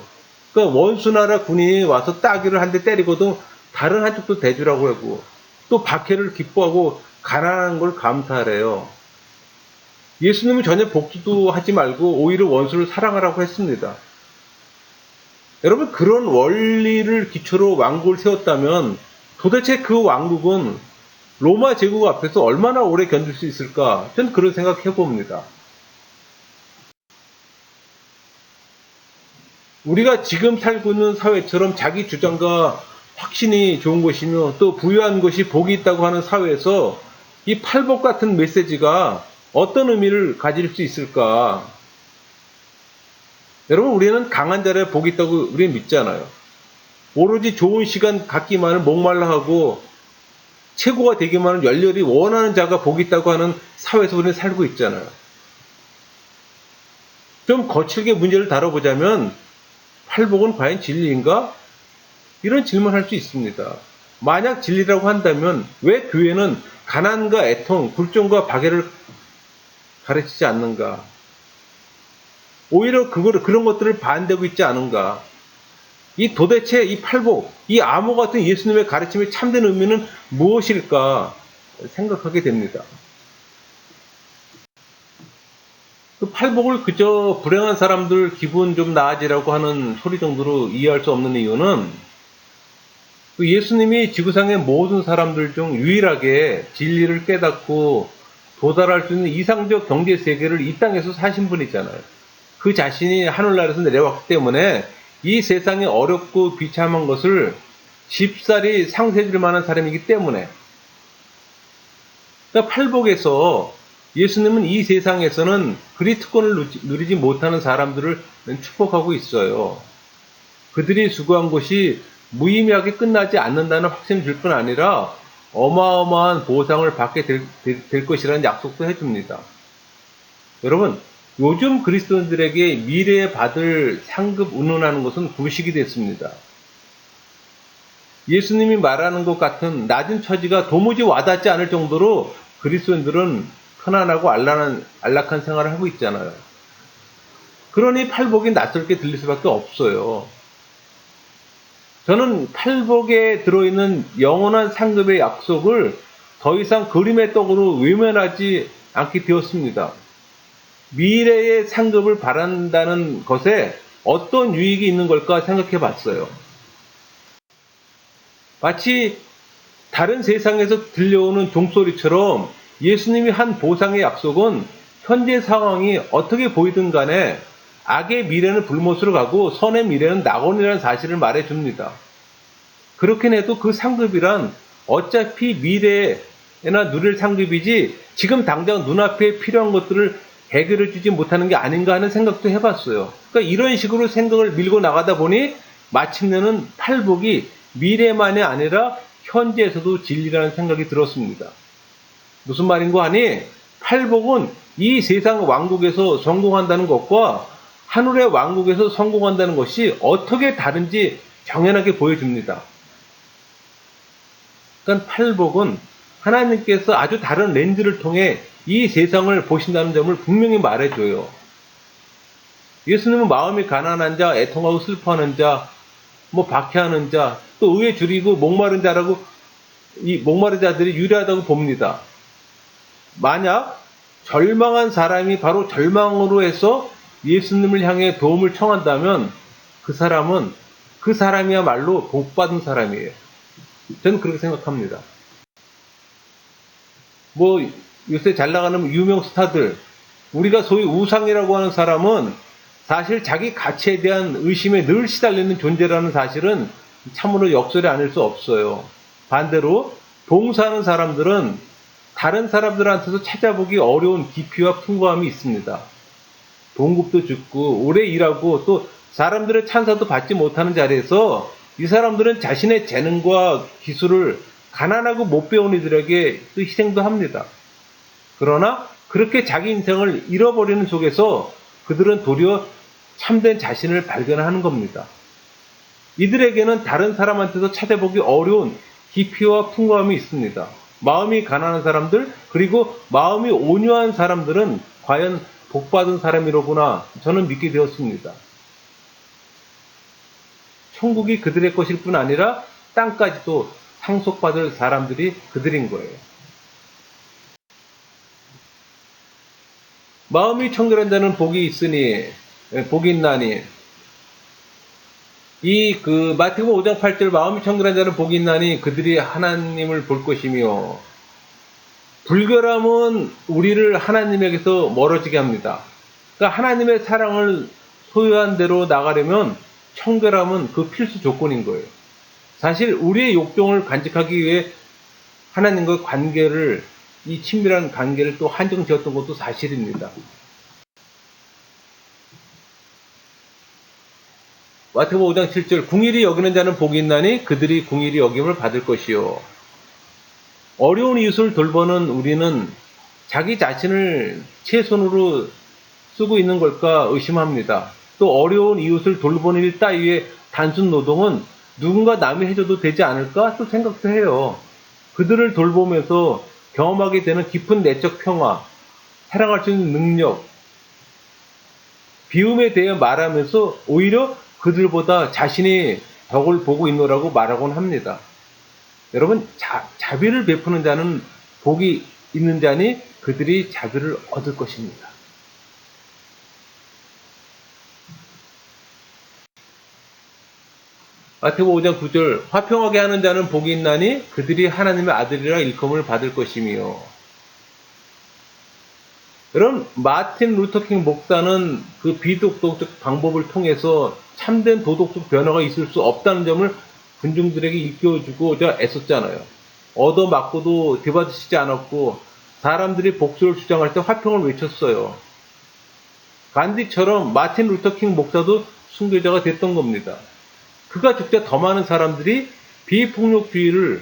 그러니까 원수나라 군인이 와서 따귀를 한 대 때리거든 다른 한쪽도 대주라고 하고 또 박해를 기뻐하고 가난한 걸 감사하래요. 예수님은 전혀 복수도 하지 말고 오히려 원수를 사랑하라고 했습니다. 여러분, 그런 원리를 기초로 왕국을 세웠다면 도대체 그 왕국은 로마 제국 앞에서 얼마나 오래 견딜 수 있을까? 저는 그런 생각해 봅니다. 우리가 지금 살고 있는 사회처럼 자기 주장과 확신이 좋은 것이며 또 부유한 것이 복이 있다고 하는 사회에서 이 팔복 같은 메시지가 어떤 의미를 가질 수 있을까? 여러분, 우리는 강한 자를 복이 있다고 우리는 믿잖아요. 오로지 좋은 시간 갖기만을 목말라 하고 최고가 되기만을 열렬히 원하는 자가 복이 있다고 하는 사회에서 우리는 살고 있잖아요. 좀 거칠게 문제를 다뤄보자면 팔복은 과연 진리인가? 이런 질문을 할 수 있습니다. 만약 진리라고 한다면 왜 교회는 가난과 애통, 굴종과 박해를 가르치지 않는가? 오히려 그런 것들을 반대하고 있지 않은가? 도대체 이 팔복, 이 암호 같은 예수님의 가르침의 참된 의미는 무엇일까 생각하게 됩니다. 그 팔복을 그저 불행한 사람들 기분 좀 나아지라고 하는 소리 정도로 이해할 수 없는 이유는 예수님이 지구상의 모든 사람들 중 유일하게 진리를 깨닫고 도달할 수 있는 이상적 경제 세계를 이 땅에서 사신 분이잖아요. 그 자신이 하늘나라에서 내려왔기 때문에 이 세상에 어렵고 비참한 것을 쉽사리 상쇄할 만한 사람이기 때문에, 그러니까 팔복에서 예수님은 이 세상에서는 그리 특권을 누리지 못하는 사람들을 축복하고 있어요. 그들이 수고한 것이 무의미하게 끝나지 않는다는 확신을 줄 뿐 아니라 어마어마한 보상을 받게 될 것이라는 약속도 해줍니다. 여러분, 요즘 그리스도인들에게 미래에 받을 상급 운운하는 것은 구식이 됐습니다. 예수님이 말하는 것 같은 낮은 처지가 도무지 와닿지 않을 정도로 그리스도인들은 편안하고 안락한 생활을 하고 있잖아요. 그러니 팔복이 낯설게 들릴 수밖에 없어요. 저는 팔복에 들어있는 영원한 상급의 약속을 더 이상 그림의 떡으로 외면하지 않게 되었습니다. 미래의 상급을 바란다는 것에 어떤 유익이 있는 걸까 생각해 봤어요. 마치 다른 세상에서 들려오는 종소리처럼 예수님이 한 보상의 약속은 현재 상황이 어떻게 보이든 간에 악의 미래는 불못으로 가고 선의 미래는 낙원이라는 사실을 말해줍니다. 그렇긴 해도 그 상급이란 어차피 미래에나 누릴 상급이지 지금 당장 눈앞에 필요한 것들을 해결해 주지 못하는 게 아닌가 하는 생각도 해봤어요. 그러니까 이런 식으로 생각을 밀고 나가다 보니 마침내는 팔복이 미래만이 아니라 현재에서도 진리라는 생각이 들었습니다. 무슨 말인고 하니 팔복은 이 세상 왕국에서 성공한다는 것과 하늘의 왕국에서 성공한다는 것이 어떻게 다른지 정연하게 보여줍니다. 그러니까 팔복은 하나님께서 아주 다른 렌즈를 통해 이 세상을 보신다는 점을 분명히 말해줘요. 예수님은 마음이 가난한 자, 애통하고 슬퍼하는 자, 박해하는 자, 또 의에 줄이고 목마른 자라고 이 목마른 자들이 유리하다고 봅니다. 만약 절망한 사람이 바로 절망으로 해서 예수님을 향해 도움을 청한다면 그 사람이야말로 복받은 사람이에요. 저는 그렇게 생각합니다. 요새 잘 나가는 유명 스타들, 우리가 소위 우상이라고 하는 사람은 사실 자기 가치에 대한 의심에 늘 시달리는 존재라는 사실은 참으로 역설이 아닐 수 없어요. 반대로 봉사하는 사람들은 다른 사람들한테서 찾아보기 어려운 깊이와 풍부함이 있습니다. 봉급도 죽고 오래 일하고 또 사람들의 찬사도 받지 못하는 자리에서 이 사람들은 자신의 재능과 기술을 가난하고 못 배운 이들에게 또 희생도 합니다. 그러나 그렇게 자기 인생을 잃어버리는 속에서 그들은 도리어 참된 자신을 발견하는 겁니다. 이들에게는 다른 사람한테서 찾아보기 어려운 깊이와 풍부함이 있습니다. 마음이 가난한 사람들, 그리고 마음이 온유한 사람들은 과연 복받은 사람이로구나 저는 믿게 되었습니다. 천국이 그들의 것일 뿐 아니라 땅까지도 상속받을 사람들이 그들인 거예요. 마음이 청결한 자는 복이 있나니 마태복음 5장 8절 마음이 청결한 자는 복이 있나니 그들이 하나님을 볼 것이며, 불결함은 우리를 하나님에게서 멀어지게 합니다. 그러니까 하나님의 사랑을 소유한 대로 나가려면 청결함은 그 필수 조건인 거예요. 사실 우리의 욕정을 간직하기 위해 하나님과 이 친밀한 관계를 또 한정 지었던 것도 사실입니다. 마태복음 5장 7절 궁일이 여기는 자는 복이 있나니 그들이 궁일이 여김을 받을 것이요. 어려운 이웃을 돌보는 우리는 자기 자신을 최선으로 쓰고 있는 걸까 의심합니다. 또 어려운 이웃을 돌보는 일 따위의 단순 노동은 누군가 남이 해줘도 되지 않을까 또 생각도 해요. 그들을 돌보면서 경험하게 되는 깊은 내적 평화, 사랑할 수 있는 능력, 비움에 대해 말하면서 오히려 그들보다 자신이 덕을 보고 있노라고 말하곤 합니다. 여러분, 자비를 베푸는 자는 복이 있는 자니 그들이 자비를 얻을 것입니다. 마태복음 5장 9절 화평하게 하는 자는 복이 있나니 그들이 하나님의 아들이라 일컬음을 받을 것이며. 여러분, 마틴 루터킹 목사는 그 비도덕적 방법을 통해서 참된 도덕적 변화가 있을 수 없다는 점을 군중들에게 일깨워주고자 애썼잖아요. 얻어맞고도 뒤받으시지 않았고 사람들이 복수를 주장할 때 화평을 외쳤어요. 간디처럼 마틴 루터킹 목사도 순교자가 됐던 겁니다. 그가 죽자 더 많은 사람들이 비폭력주의를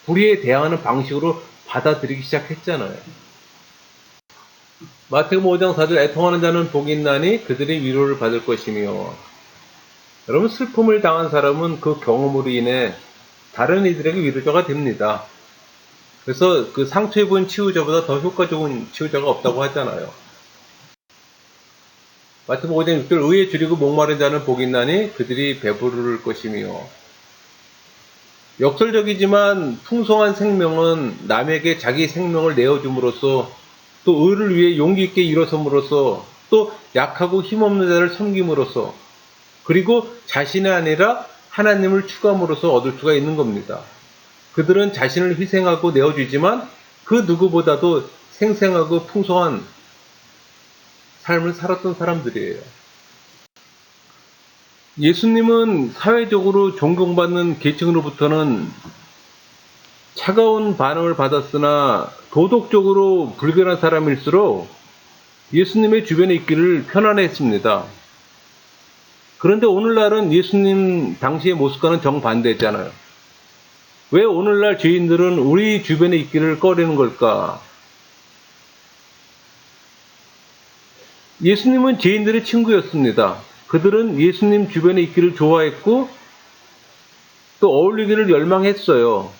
불의에 대항하는 방식으로 받아들이기 시작했잖아요. 마태복음 5장 4절 애통하는 자는 복이 있나니 그들이 위로를 받을 것이며. 여러분, 슬픔을 당한 사람은 그 경험으로 인해 다른 이들에게 위로자가 됩니다. 그래서 그 상처 입은 치유자보다 더 효과적인 치유자가 없다고 하잖아요. 마태복음 5장 6절 의에 줄이고 목마른 자는 복이 있나니 그들이 배부를 것이며. 역설적이지만 풍성한 생명은 남에게 자기 생명을 내어줌으로써 또 의를 위해 용기 있게 일어섬으로써 또 약하고 힘없는 자를 섬김으로써 그리고 자신이 아니라 하나님을 추구함으로써 얻을 수가 있는 겁니다. 그들은 자신을 희생하고 내어주지만 그 누구보다도 생생하고 풍성한 삶을 살았던 사람들이에요. 예수님은 사회적으로 존경받는 계층으로부터는 차가운 반응을 받았으나 도덕적으로 불결한 사람일수록 예수님의 주변에 있기를 편안해했습니다. 그런데 오늘날은 예수님 당시의 모습과는 정반대잖아요. 왜 오늘날 죄인들은 우리 주변에 있기를 꺼리는 걸까? 예수님은 죄인들의 친구였습니다. 그들은 예수님 주변에 있기를 좋아했고 또 어울리기를 열망했어요.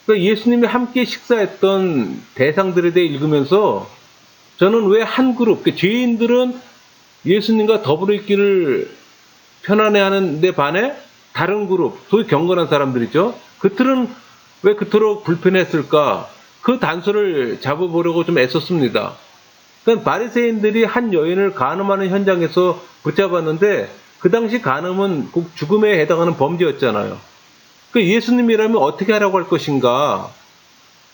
그러니까 예수님이 함께 식사했던 대상들에 대해 읽으면서 저는 왜 한 그룹, 죄인들은 예수님과 더불어 있기를 편안해하는 데 반해 다른 그룹, 소위 경건한 사람들이죠. 그들은 왜 그토록 불편했을까? 그 단서를 잡아보려고 좀 애썼습니다. 그러니까 바리새인들이 한 여인을 간음하는 현장에서 붙잡았는데 그 당시 간음은 꼭 죽음에 해당하는 범죄였잖아요. 그 예수님이라면 어떻게 하라고 할 것인가?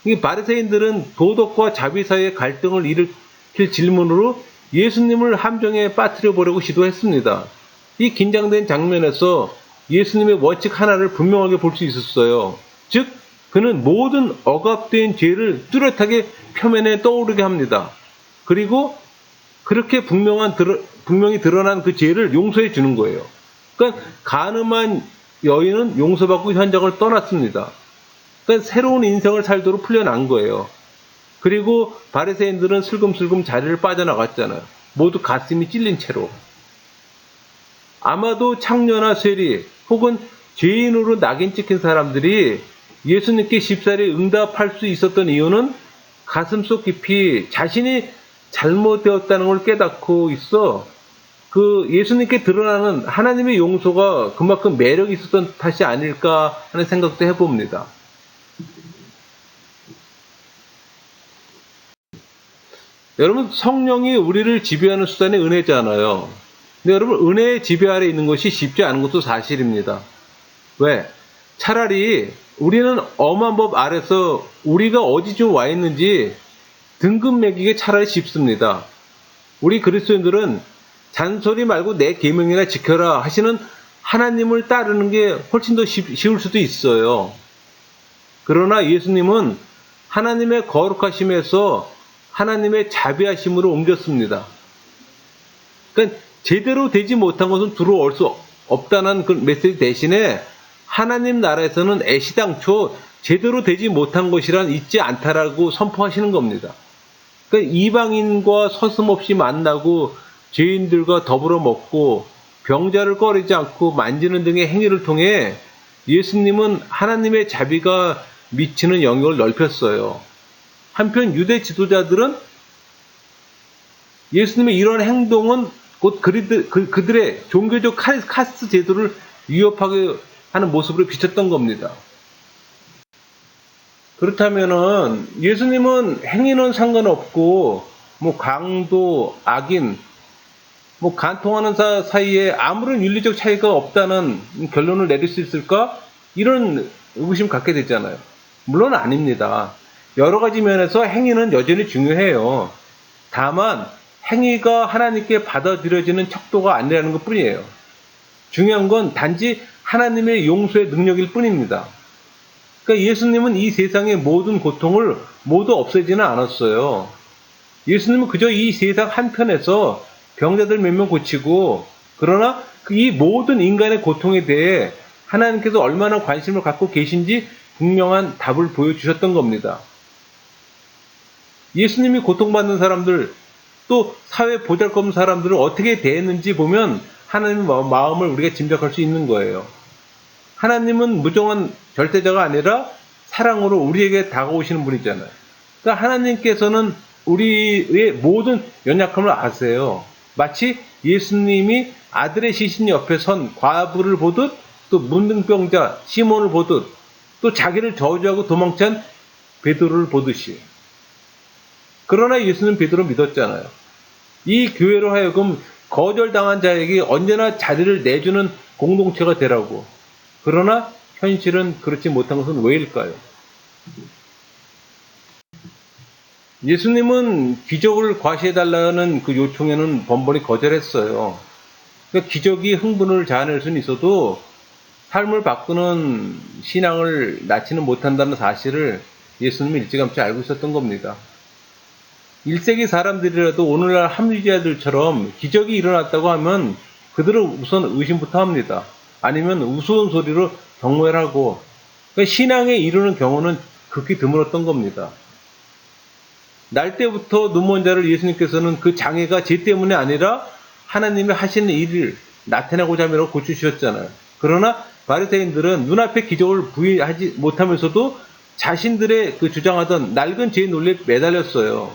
이 바리새인들은 도덕과 자비 사이의 갈등을 일으킬 질문으로 예수님을 함정에 빠뜨려 보려고 시도했습니다. 이 긴장된 장면에서 예수님의 원칙 하나를 분명하게 볼 수 있었어요. 즉, 그는 모든 억압된 죄를 뚜렷하게 표면에 떠오르게 합니다. 그리고 그렇게 분명히 드러난 그 죄를 용서해 주는 거예요. 그러니까 간음한 여인은 용서받고 현장을 떠났습니다. 그러니까 새로운 인생을 살도록 풀려난 거예요. 그리고 바리새인들은 슬금슬금 자리를 빠져나갔잖아요. 모두 가슴이 찔린 채로. 아마도 창녀나 쇠리 혹은 죄인으로 낙인 찍힌 사람들이 예수님께 쉽사리 응답할 수 있었던 이유는 가슴속 깊이 자신이 잘못되었다는 걸 깨닫고 있어 그 예수님께 드러나는 하나님의 용서가 그만큼 매력이 있었던 탓이 아닐까 하는 생각도 해봅니다. 여러분, 성령이 우리를 지배하는 수단이 은혜잖아요. 근데 여러분, 은혜의 지배 아래 있는 것이 쉽지 않은 것도 사실입니다. 왜? 차라리 우리는 엄한 법 아래서 우리가 어디쯤 와 있는지 등급 매기게 차라리 쉽습니다. 우리 그리스도인들은 잔소리 말고 내 계명이나 지켜라 하시는 하나님을 따르는 게 훨씬 더 쉬울 수도 있어요. 그러나 예수님은 하나님의 거룩하심에서 하나님의 자비하심으로 옮겼습니다. 그러니까 제대로 되지 못한 것은 들어올 수 없다는 그 메시지 대신에 하나님 나라에서는 애시당초 제대로 되지 못한 것이란 있지 않다라고 선포하시는 겁니다. 그러니까 이방인과 서슴없이 만나고 죄인들과 더불어 먹고 병자를 꺼리지 않고 만지는 등의 행위를 통해 예수님은 하나님의 자비가 미치는 영역을 넓혔어요. 한편 유대 지도자들은 예수님의 이런 행동은 곧 그들의 종교적 카스트 제도를 위협하게 하는 모습으로 비쳤던 겁니다. 그렇다면은 예수님은 행위는 상관없고 뭐 강도, 악인, 뭐 간통하는 사이에 아무런 윤리적 차이가 없다는 결론을 내릴 수 있을까? 이런 의구심 갖게 되잖아요. 물론 아닙니다. 여러 가지 면에서 행위는 여전히 중요해요. 다만 행위가 하나님께 받아들여지는 척도가 아니라는 것 뿐이에요. 중요한 건 단지 하나님의 용서의 능력일 뿐입니다. 그러니까 예수님은 이 세상의 모든 고통을 모두 없애지는 않았어요. 예수님은 그저 이 세상 한편에서 병자들 몇 명 고치고, 그러나 이 모든 인간의 고통에 대해 하나님께서 얼마나 관심을 갖고 계신지 분명한 답을 보여주셨던 겁니다. 예수님이 고통받는 사람들, 또 사회 보잘것없는 사람들을 어떻게 대했는지 보면 하나님의 마음을 우리가 짐작할 수 있는 거예요. 하나님은 무정한 절대자가 아니라 사랑으로 우리에게 다가오시는 분이잖아요. 그러니까 하나님께서는 우리의 모든 연약함을 아세요. 마치 예수님이 아들의 시신 옆에 선 과부를 보듯, 또 문둥병자 시몬을 보듯, 또 자기를 저주하고 도망친 베드로를 보듯이. 그러나 예수는 베드로 믿었잖아요. 이 교회로 하여금 거절당한 자에게 언제나 자리를 내주는 공동체가 되라고. 그러나 현실은 그렇지 못한 것은 왜일까요? 예수님은 기적을 과시해달라는 그 요청에는 번번이 거절했어요. 그러니까 기적이 흥분을 자아낼 수는 있어도 삶을 바꾸는 신앙을 낳지는 못한다는 사실을 예수님은 일찌감치 알고 있었던 겁니다. 1세기 사람들이라도 오늘날 합리주의자들처럼 기적이 일어났다고 하면 그들은 우선 의심부터 합니다. 아니면 우스운 소리로 경멸하고, 그러니까 신앙에 이르는 경우는 극히 드물었던 겁니다. 날 때부터 눈먼 자를 예수님께서는 그 장애가 죄 때문에 아니라 하나님이 하시는 일을 나타내고자 함이라고 고쳐주셨잖아요. 그러나 바리새인들은 눈앞에 기적을 부인하지 못하면서도 자신들의 그 주장하던 낡은 죄의 논리에 매달렸어요.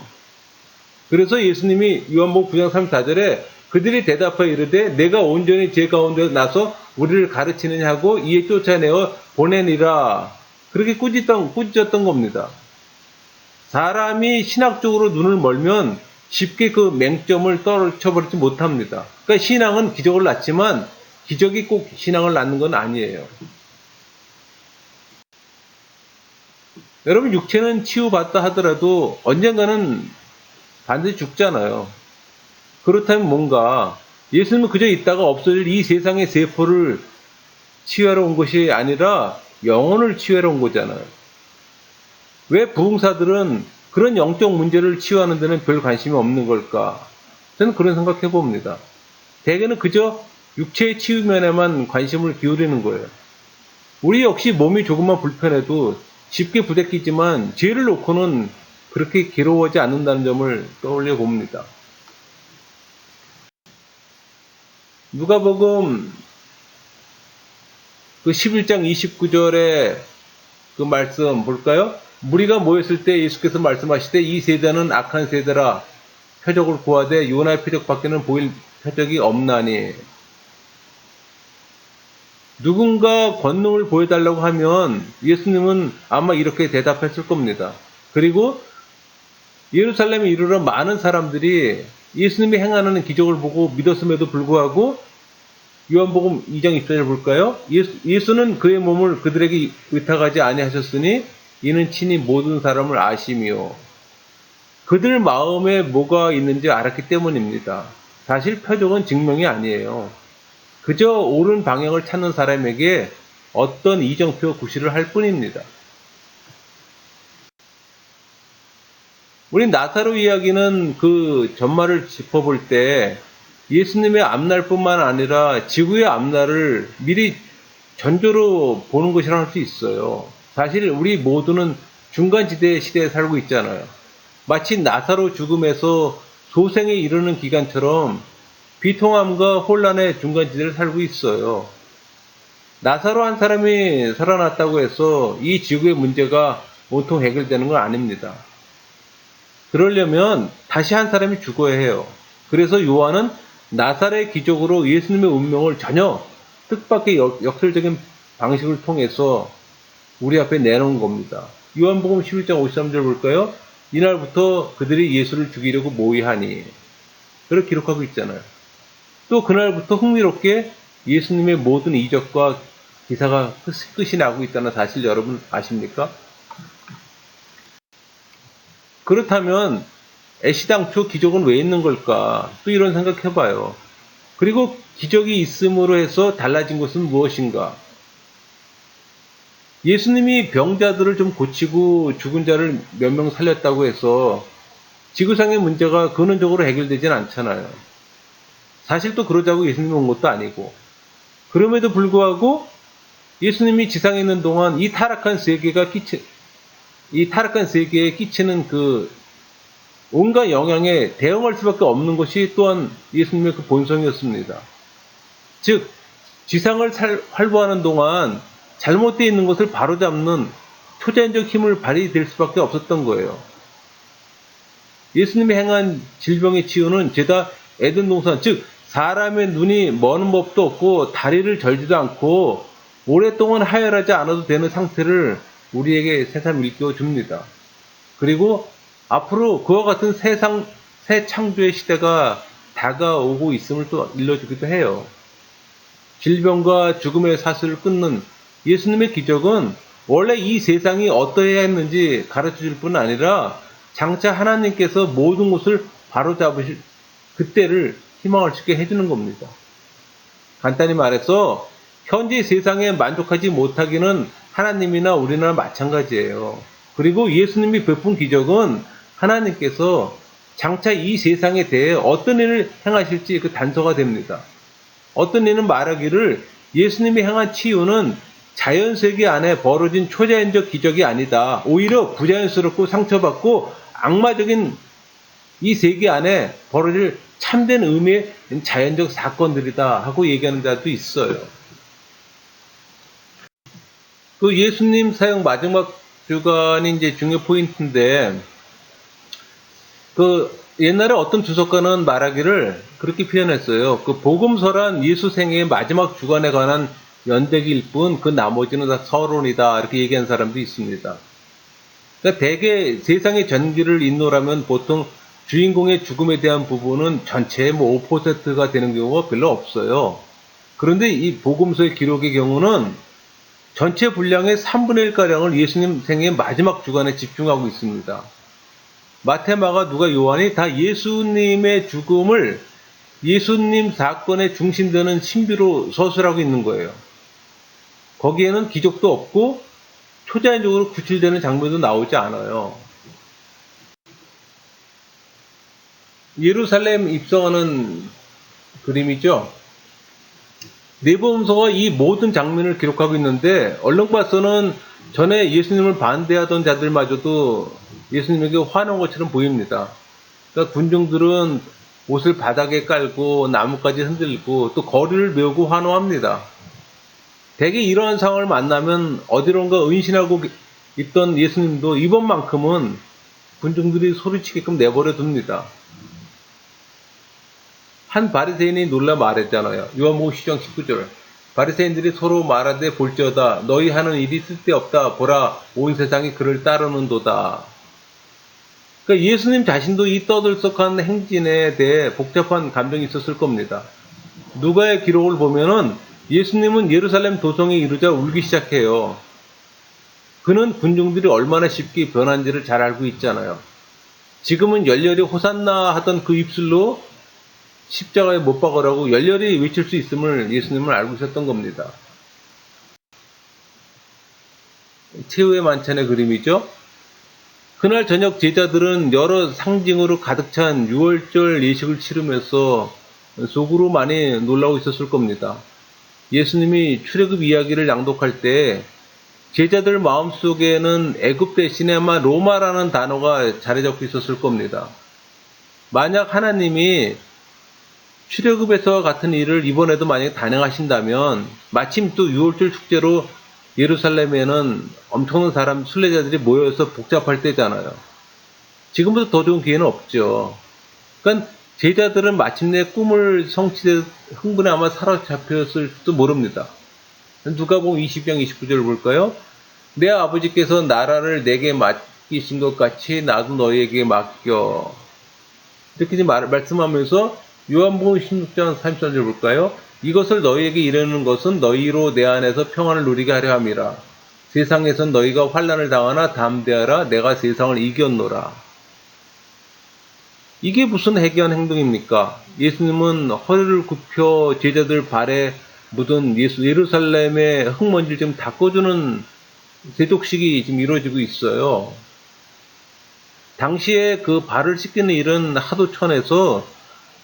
그래서 예수님이 요한복음 9장 34절에 그들이 대답하여 이르되 내가 온전히 죄 가운데 나서 우리를 가르치느냐 하고 이에 쫓아내어 보내니라. 그렇게 꾸짖었던 겁니다. 사람이 신학적으로 눈을 멀면 쉽게 그 맹점을 떨쳐버리지 못합니다. 그러니까 신앙은 기적을 낳지만 기적이 꼭 신앙을 낳는 건 아니에요. 여러분, 육체는 치유받다 하더라도 언젠가는 반드시 죽잖아요. 그렇다면 뭔가 예수님은 그저 있다가 없어질 이 세상의 세포를 치유하러 온 것이 아니라 영혼을 치유하러 온 거잖아요. 왜 부흥사들은 그런 영적 문제를 치유하는 데는 별 관심이 없는 걸까? 저는 그런 생각해 봅니다. 대개는 그저 육체의 치유면에만 관심을 기울이는 거예요. 우리 역시 몸이 조금만 불편해도 쉽게 부대끼지만 죄를 놓고는 그렇게 괴로워하지 않는다는 점을 떠올려 봅니다. 누가복음 그 11장 29절에 그 말씀 볼까요? 무리가 모였을 때 예수께서 말씀하시되 이 세대는 악한 세대라 표적을 구하되 요나의 표적밖에는 보일 표적이 없나니. 누군가 권능을 보여달라고 하면 예수님은 아마 이렇게 대답했을 겁니다. 그리고 예루살렘에 이르러 많은 사람들이 예수님이 행하는 기적을 보고 믿었음에도 불구하고 요한복음 2장 20절을 볼까요? 예수는 그의 몸을 그들에게 의탁하지 아니하셨으니 이는 친히 모든 사람을 아심이요. 그들 마음에 뭐가 있는지 알았기 때문입니다. 사실 표적은 증명이 아니에요. 그저 옳은 방향을 찾는 사람에게 어떤 이정표 구실을 할 뿐입니다. 우리 나사로 이야기는 그 전말을 짚어볼 때 예수님의 앞날뿐만 아니라 지구의 앞날을 미리 전조로 보는 것이라 할 수 있어요. 사실 우리 모두는 중간지대 시대에 살고 있잖아요. 마치 나사로 죽음에서 소생에 이르는 기간처럼 비통함과 혼란의 중간지대를 살고 있어요. 나사로 한 사람이 살아났다고 해서 이 지구의 문제가 온통 해결되는 건 아닙니다. 그러려면 다시 한 사람이 죽어야 해요. 그래서 요한은 나사렛 기적으로 예수님의 운명을 전혀 뜻밖의 역설적인 방식을 통해서 우리 앞에 내놓은 겁니다. 요한복음 11장 53절 볼까요? 이날부터 그들이 예수를 죽이려고 모의하니. 그렇게 기록하고 있잖아요. 또 그날부터 흥미롭게 예수님의 모든 이적과 기사가 끝이 나고 있다는 사실 여러분 아십니까? 그렇다면 애시당초 기적은 왜 있는 걸까? 또 이런 생각해봐요. 그리고 기적이 있음으로 해서 달라진 것은 무엇인가? 예수님이 병자들을 좀 고치고 죽은 자를 몇 명 살렸다고 해서 지구상의 문제가 근원적으로 해결되진 않잖아요. 사실 또 그러자고 예수님이 온 것도 아니고. 그럼에도 불구하고 예수님이 지상에 있는 동안 이 타락한 세계에 끼치는 그 온갖 영향에 대응할 수밖에 없는 것이 또한 예수님의 그 본성이었습니다. 즉, 지상을 활보하는 동안 잘못되어 있는 것을 바로잡는 초자연적 힘을 발휘될 수밖에 없었던 거예요. 예수님이 행한 질병의 치유는 죄다 에덴 동산, 즉 사람의 눈이 머는 법도 없고 다리를 절지도 않고 오랫동안 하혈하지 않아도 되는 상태를 우리에게 새삼 일깨워 줍니다. 그리고 앞으로 그와 같은 새 창조의 시대가 다가오고 있음을 또 일러주기도 해요. 질병과 죽음의 사슬을 끊는 예수님의 기적은 원래 이 세상이 어떠해야 했는지 가르쳐줄 뿐 아니라 장차 하나님께서 모든 것을 바로잡으실 그때를 희망할 수 있게 해주는 겁니다. 간단히 말해서 현재 세상에 만족하지 못하기는 하나님이나 우리나 마찬가지예요. 그리고 예수님이 베푼 기적은 하나님께서 장차 이 세상에 대해 어떤 일을 행하실지 그 단서가 됩니다. 어떤 이는 말하기를 예수님이 행한 치유는 자연세계 안에 벌어진 초자연적 기적이 아니다. 오히려 부자연스럽고 상처받고 악마적인 이 세계 안에 벌어질 참된 의미의 자연적 사건들이다 하고 얘기하는 자도 있어요. 그 예수님 사역 마지막 주간이 이제 중요 포인트인데, 그 옛날에 어떤 주석가는 말하기를 그렇게 표현했어요. 그 복음서란 예수 생애의 마지막 주간에 관한 연대기일 뿐 그 나머지는 다 서론이다 이렇게 얘기하는 사람도 있습니다. 그러니까 대개 세상의 전기를 인노라면 보통 주인공의 죽음에 대한 부분은 전체의 5%가 되는 경우가 별로 없어요. 그런데 이 복음서의 기록의 경우는 전체 분량의 3분의 1가량을 예수님 생애의 마지막 주간에 집중하고 있습니다. 마태, 마가, 누가, 요한이 다 예수님의 죽음을 예수님 사건의 중심되는 신비로 서술하고 있는 거예요. 거기에는 기적도 없고 초자연적으로 구출되는 장면도 나오지 않아요. 예루살렘 입성하는 그림이죠. 네복음서가 이 모든 장면을 기록하고 있는데 얼른 봐서는 전에 예수님을 반대하던 자들마저도 예수님에게 화난 것처럼 보입니다. 그러니까 군중들은 옷을 바닥에 깔고 나뭇가지 흔들고 또 거리를 메우고 환호합니다. 대개 이러한 상황을 만나면 어디론가 은신하고 있던 예수님도 이번만큼은 군중들이 소리치게끔 내버려 둡니다. 한 바리새인이 놀라 말했잖아요. 요한복음 10장 19절. 바리새인들이 서로 말하되 볼지어다 너희 하는 일이 쓸데없다. 보라 온 세상이 그를 따르는도다. 그러니까 예수님 자신도 이 떠들썩한 행진에 대해 복잡한 감정이 있었을 겁니다. 누가의 기록을 보면은 예수님은 예루살렘 도성에 이르자 울기 시작해요. 그는 군중들이 얼마나 쉽게 변한지를 잘 알고 있잖아요. 지금은 열렬히 호산나 하던 그 입술로 십자가에 못 박으라고 열렬히 외칠 수 있음을 예수님은 알고 있었던 겁니다. 최후의 만찬의 그림이죠. 그날 저녁 제자들은 여러 상징으로 가득 찬 유월절 예식을 치르면서 속으로 많이 놀라고 있었을 겁니다. 예수님이 출애굽 이야기를 낭독할 때 제자들 마음속에는 애굽 대신에 아마 로마라는 단어가 자리 잡고 있었을 겁니다. 만약 하나님이 출애굽에서와 같은 일을 이번에도 만약에 단행하신다면 마침 또 유월절 축제로 예루살렘에는 엄청난 사람 순례자들이 모여서 복잡할 때잖아요. 지금보다 더 좋은 기회는 없죠. 그러니까 제자들은 마침내 꿈을 성취해 흥분에 아마 사로잡혔을지도 모릅니다. 누가복음 20장 29절을 볼까요? 내 아버지께서 나라를 내게 맡기신 것 같이 나도 너희에게 맡겨. 이렇게 말씀하면서 요한복음 16장 33절 볼까요? 이것을 너희에게 이르는 것은 너희로 내 안에서 평안을 누리게 하려 함이라. 세상에선 너희가 환난을 당하나 담대하라. 내가 세상을 이겼노라. 이게 무슨 해괴한 행동입니까? 예수님은 허리를 굽혀 제자들 발에 묻은 예루살렘의 흙먼지를 지금 닦아주는 세족식이 지금 이루어지고 있어요. 당시에 그 발을 씻기는 일은 하도 천해서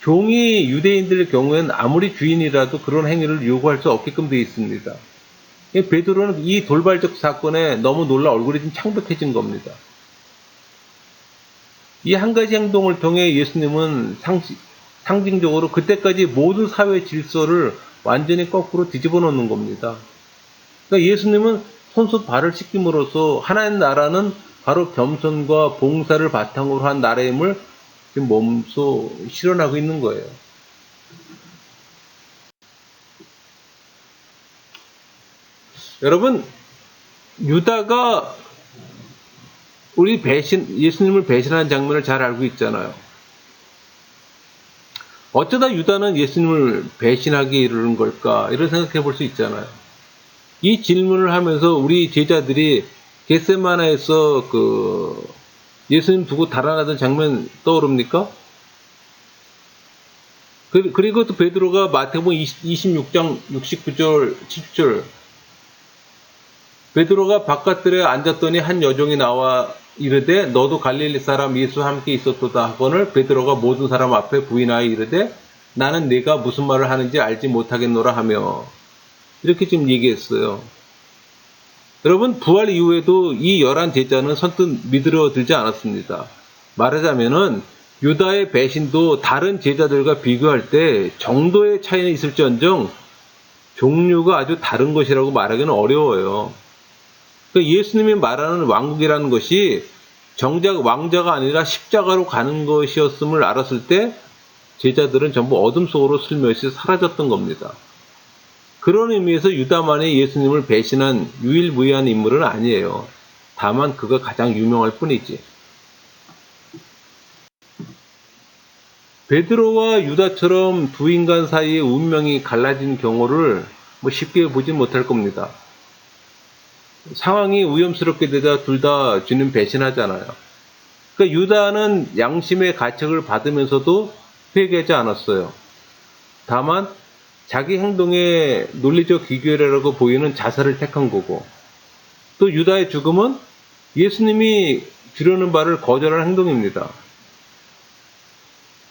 종이 유대인들의 경우에는 아무리 주인이라도 그런 행위를 요구할 수 없게끔 되어 있습니다. 베드로는 이 돌발적 사건에 너무 놀라 얼굴이 좀 창백해진 겁니다. 이 한 가지 행동을 통해 예수님은 상징적으로 그때까지 모든 사회 질서를 완전히 거꾸로 뒤집어 놓는 겁니다. 그러니까 예수님은 손수 발을 씻김으로써 하나님 나라는 바로 겸손과 봉사를 바탕으로 한 나라임을 지금 몸소 실현하고 있는 거예요. 여러분, 유다가 예수님을 배신하는 장면을 잘 알고 있잖아요. 어쩌다 유다는 예수님을 배신하게 이르는 걸까? 이런 생각해 볼 수 있잖아요. 이 질문을 하면서 우리 제자들이 겟세마네에서 예수님 두고 달아나던 장면 떠오릅니까? 그리고 또 베드로가 마태복음 26장 69절 70절 베드로가 바깥들에 앉았더니 한 여종이 나와 이르되 너도 갈릴리 사람 예수와 함께 있었도다 하거늘 베드로가 모든 사람 앞에 부인하여 이르되 나는 네가 무슨 말을 하는지 알지 못하겠노라 하며 이렇게 지금 얘기했어요. 여러분, 부활 이후에도 이 11 제자는 선뜻 믿으러 들지 않았습니다. 말하자면은 유다의 배신도 다른 제자들과 비교할 때 정도의 차이는 있을지언정 종류가 아주 다른 것이라고 말하기는 어려워요. 예수님이 말하는 왕국이라는 것이 정작 왕자가 아니라 십자가로 가는 것이었음을 알았을 때 제자들은 전부 어둠 속으로 슬며시 사라졌던 겁니다. 그런 의미에서 유다만이 예수님을 배신한 유일무이한 인물은 아니에요. 다만 그가 가장 유명할 뿐이지. 베드로와 유다처럼 두 인간 사이의 운명이 갈라진 경우를 쉽게 보진 못할 겁니다. 상황이 위험스럽게 되자 둘 다 주님 배신하잖아요. 그러니까 유다는 양심의 가책을 받으면서도 회개하지 않았어요. 다만 자기 행동에 논리적 귀결이라고 보이는 자살을 택한 거고, 또 유다의 죽음은 예수님이 주려는 바를 거절한 행동입니다.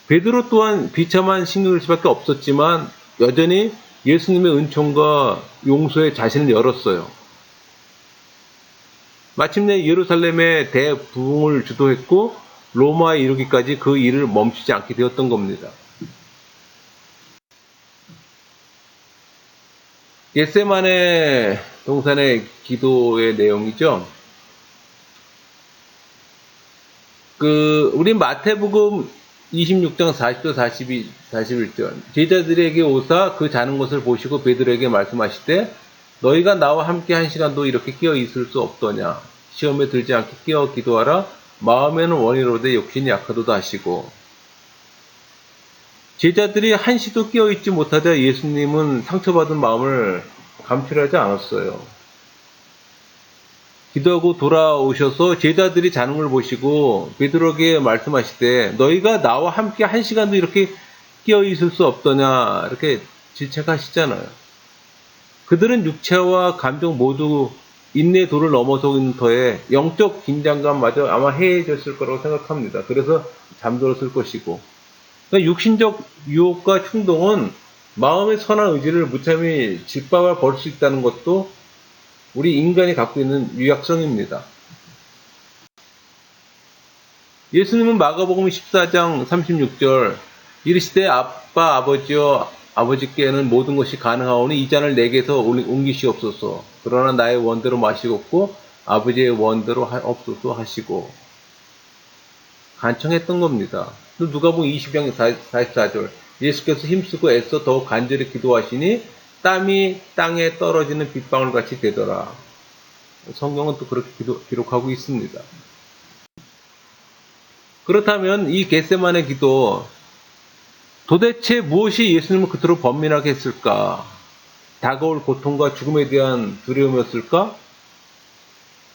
베드로 또한 비참한 신경일 수밖에 없었지만 여전히 예수님의 은총과 용서에 자신을 열었어요. 마침내 예루살렘의 대부흥을 주도했고 로마에 이르기까지 그 일을 멈추지 않게 되었던 겁니다. 겟세마네 동산의 기도의 내용이죠. 우리 마태복음 26장 40절 41절 제자들에게 오사 그 자는 것을 보시고 베드로에게 말씀하시되 너희가 나와 함께 한 시간도 이렇게 끼어 있을 수 없더냐. 시험에 들지 않게 끼어 기도하라. 마음에는 원이로되 욕심이 약하도다 하시고, 제자들이 한시도 끼어 있지 못하자 예수님은 상처받은 마음을 감출하지 않았어요. 기도하고 돌아오셔서 제자들이 자는 걸 보시고 베드로에게 말씀하시되 너희가 나와 함께 한 시간도 이렇게 끼어 있을 수 없더냐 이렇게 질책하시잖아요. 그들은 육체와 감정 모두 인내 도를 넘어서는 터에 영적 긴장감마저 아마 해해졌을 거라고 생각합니다. 그래서 잠들었을 것이고, 그러니까 육신적 유혹과 충동은 마음의 선한 의지를 무참히 짓밟아 버릴 수 있다는 것도 우리 인간이 갖고 있는 유약성입니다. 예수님은 마가복음 14장 36절 이르시되 아빠 아버지여 아버지께는 모든 것이 가능하오니 이 잔을 내게서 옮기시옵소서. 그러나 나의 원대로 마시옵고 아버지의 원대로 없소서 하시고 간청했던 겁니다. 또 누가복음 20장 44절 예수께서 힘쓰고 애써 더욱 간절히 기도하시니 땀이 땅에 떨어지는 빗방울 같이 되더라. 성경은 또 그렇게 기록하고 있습니다. 그렇다면 이 겟세마네 기도 도대체 무엇이 예수님을 그토록 번민하게 했을까? 다가올 고통과 죽음에 대한 두려움이었을까?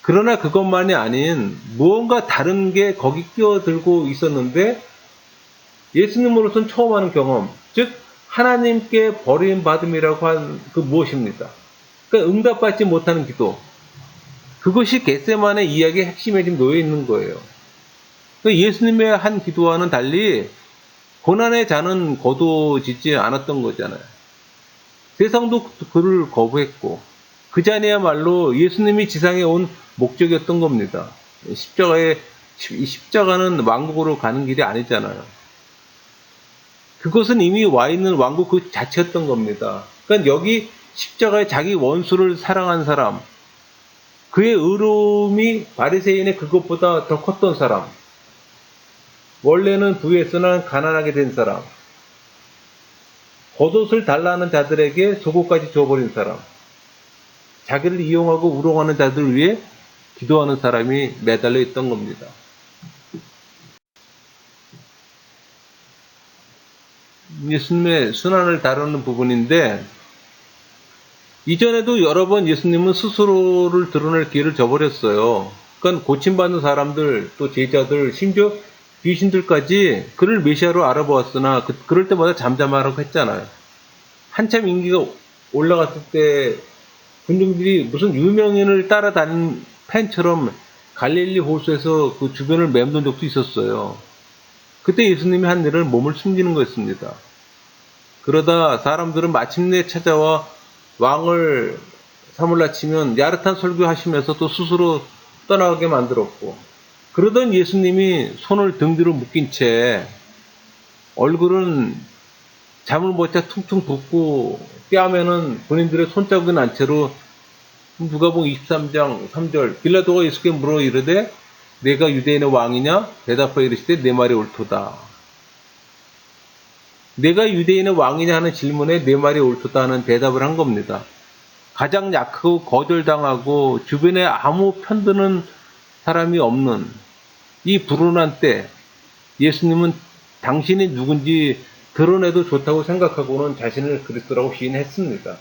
그러나 그것만이 아닌 무언가 다른 게 거기 끼어들고 있었는데 예수님으로서는 처음 하는 경험, 즉 하나님께 버림받음이라고 한 그 무엇입니까? 그러니까 응답받지 못하는 기도. 그것이 겟세마네 이야기의 핵심에 지금 놓여 있는 거예요. 그러니까 예수님의 한 기도와는 달리 고난의 잔은 거두어지지 않았던 거잖아요. 세상도 그를 거부했고 그 잔이야말로 예수님이 지상에 온 목적이었던 겁니다. 십자가는 왕국으로 가는 길이 아니잖아요. 그것은 이미 와 있는 왕국 그 자체였던 겁니다. 그러니까 여기 십자가에 자기 원수를 사랑한 사람, 그의 의로움이 바리새인의 그것보다 더 컸던 사람, 원래는 부유했으나 가난하게 된 사람, 겉옷을 달라는 자들에게 속옷까지 줘버린 사람, 자기를 이용하고 우롱하는 자들을 위해 기도하는 사람이 매달려 있던 겁니다. 예수님의 순환을 다루는 부분인데 이전에도 여러 번 예수님은 스스로를 드러낼 기회를 줘버렸어요. 그러니까 고침받는 사람들, 또 제자들, 심지어 귀신들까지 그를 메시아로 알아보았으나 그럴 때마다 잠잠하라고 했잖아요. 한참 인기가 올라갔을 때 군중들이 무슨 유명인을 따라다니는 팬처럼 갈릴리 호수에서 그 주변을 맴돈 적도 있었어요. 그때 예수님이 한 일은 몸을 숨기는 거였습니다. 그러다 사람들은 마침내 찾아와 왕을 삼을라 치면 야릇한 설교하시면서 또 스스로 떠나가게 만들었고, 그러던 예수님이 손을 등 뒤로 묶인 채 얼굴은 잠을 못 자 퉁퉁 붓고 뺨에는 본인들의 손자국이 난 채로 누가복음 23장 3절 빌라도가 예수께 물어 이르되 내가 유대인의 왕이냐? 대답하여 이르시되 내 말이 옳도다. 내가 유대인의 왕이냐 하는 질문에 내 말이 옳도다 하는 대답을 한 겁니다. 가장 약하고 거절당하고 주변에 아무 편드는 사람이 없는 이 불운한 때 예수님은 당신이 누군지 드러내도 좋다고 생각하고는 자신을 그리스도라고 시인했습니다.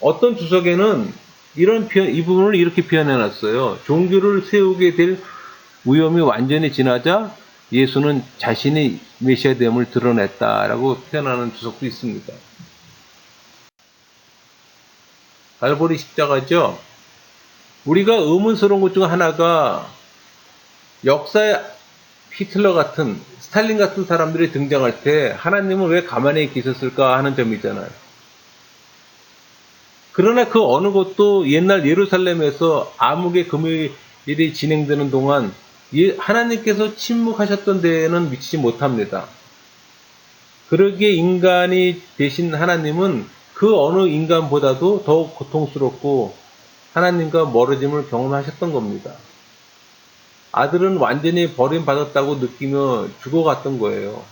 어떤 주석에는 이 부분을 이렇게 표현해놨어요. 종교를 세우게 될 위험이 완전히 지나자 예수는 자신의 메시아됨을 드러냈다라고 표현하는 주석도 있습니다. 갈보리 십자가죠. 우리가 의문스러운 것 중 하나가 역사에 히틀러 같은 스탈린 같은 사람들이 등장할 때 하나님은 왜 가만히 계셨을까 하는 점이잖아요. 그러나 그 어느 것도 옛날 예루살렘에서 암흑의 금요일이 진행되는 동안 하나님께서 침묵하셨던 데에는 미치지 못합니다. 그러기에 인간이 되신 하나님은 그 어느 인간보다도 더욱 고통스럽고 하나님과 멀어짐을 경험하셨던 겁니다. 아들은 완전히 버림받았다고 느끼며 죽어갔던 거예요.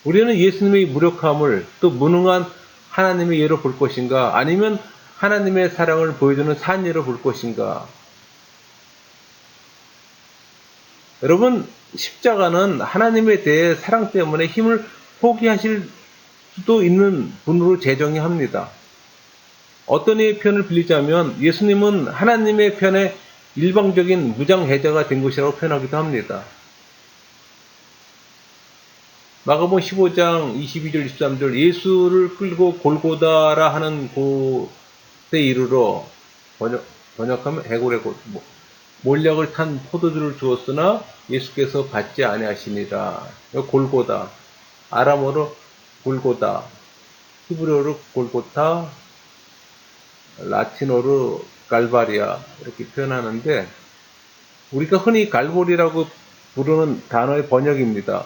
우리는 예수님의 무력함을 또 무능한 하나님의 예로 볼 것인가 아니면 하나님의 사랑을 보여주는 산 예로 볼 것인가. 여러분, 십자가는 하나님에 대해 사랑 때문에 힘을 포기하실 수도 있는 분으로 재정의 합니다. 어떤 이의 편을 빌리자면 예수님은 하나님의 편에 일방적인 무장해자가 된 것이라고 표현하기도 합니다. 마가복음 15장 22절 23절 예수를 끌고 골고다라 하는 곳에 이르러 번역하면 해골의 곳 몰약을 탄 포도주를 주었으나 예수께서 받지 아니하시니라. 골고다 아람어로 골고다 히브리어로 골고타 라틴어로 갈바리아 이렇게 표현하는데 우리가 흔히 갈보리라고 부르는 단어의 번역입니다.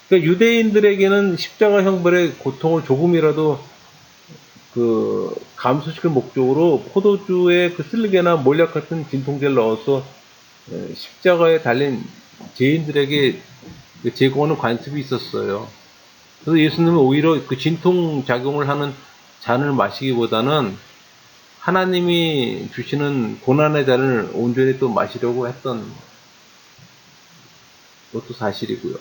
그러니까 유대인들에게는 십자가 형벌의 고통을 조금이라도 감소시킬 목적으로 포도주에 쓸개나 몰약 같은 진통제를 넣어서 십자가에 달린 죄인들에게 제공하는 관습이 있었어요. 그래서 예수님은 오히려 그 진통작용을 하는 잔을 마시기보다는 하나님이 주시는 고난의 잔을 온전히 또 마시려고 했던 그것도 사실이고요.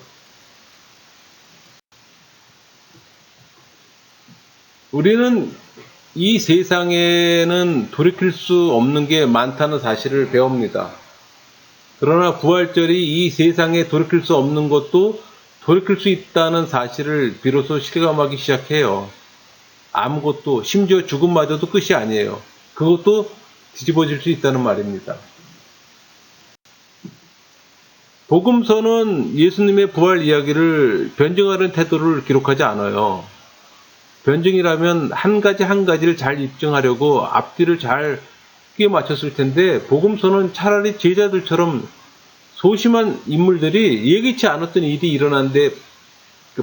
우리는 이 세상에는 돌이킬 수 없는 게 많다는 사실을 배웁니다. 그러나 부활절이 이 세상에 돌이킬 수 없는 것도 돌이킬 수 있다는 사실을 비로소 실감하기 시작해요. 아무것도, 심지어 죽음마저도 끝이 아니에요. 그것도 뒤집어질 수 있다는 말입니다. 복음서는 예수님의 부활 이야기를 변증하는 태도를 기록하지 않아요. 변증이라면 한 가지를 잘 입증하려고 앞뒤를 잘 끼워 맞췄을 텐데, 복음서는 차라리 제자들처럼 소심한 인물들이 예기치 않았던 일이 일어났는데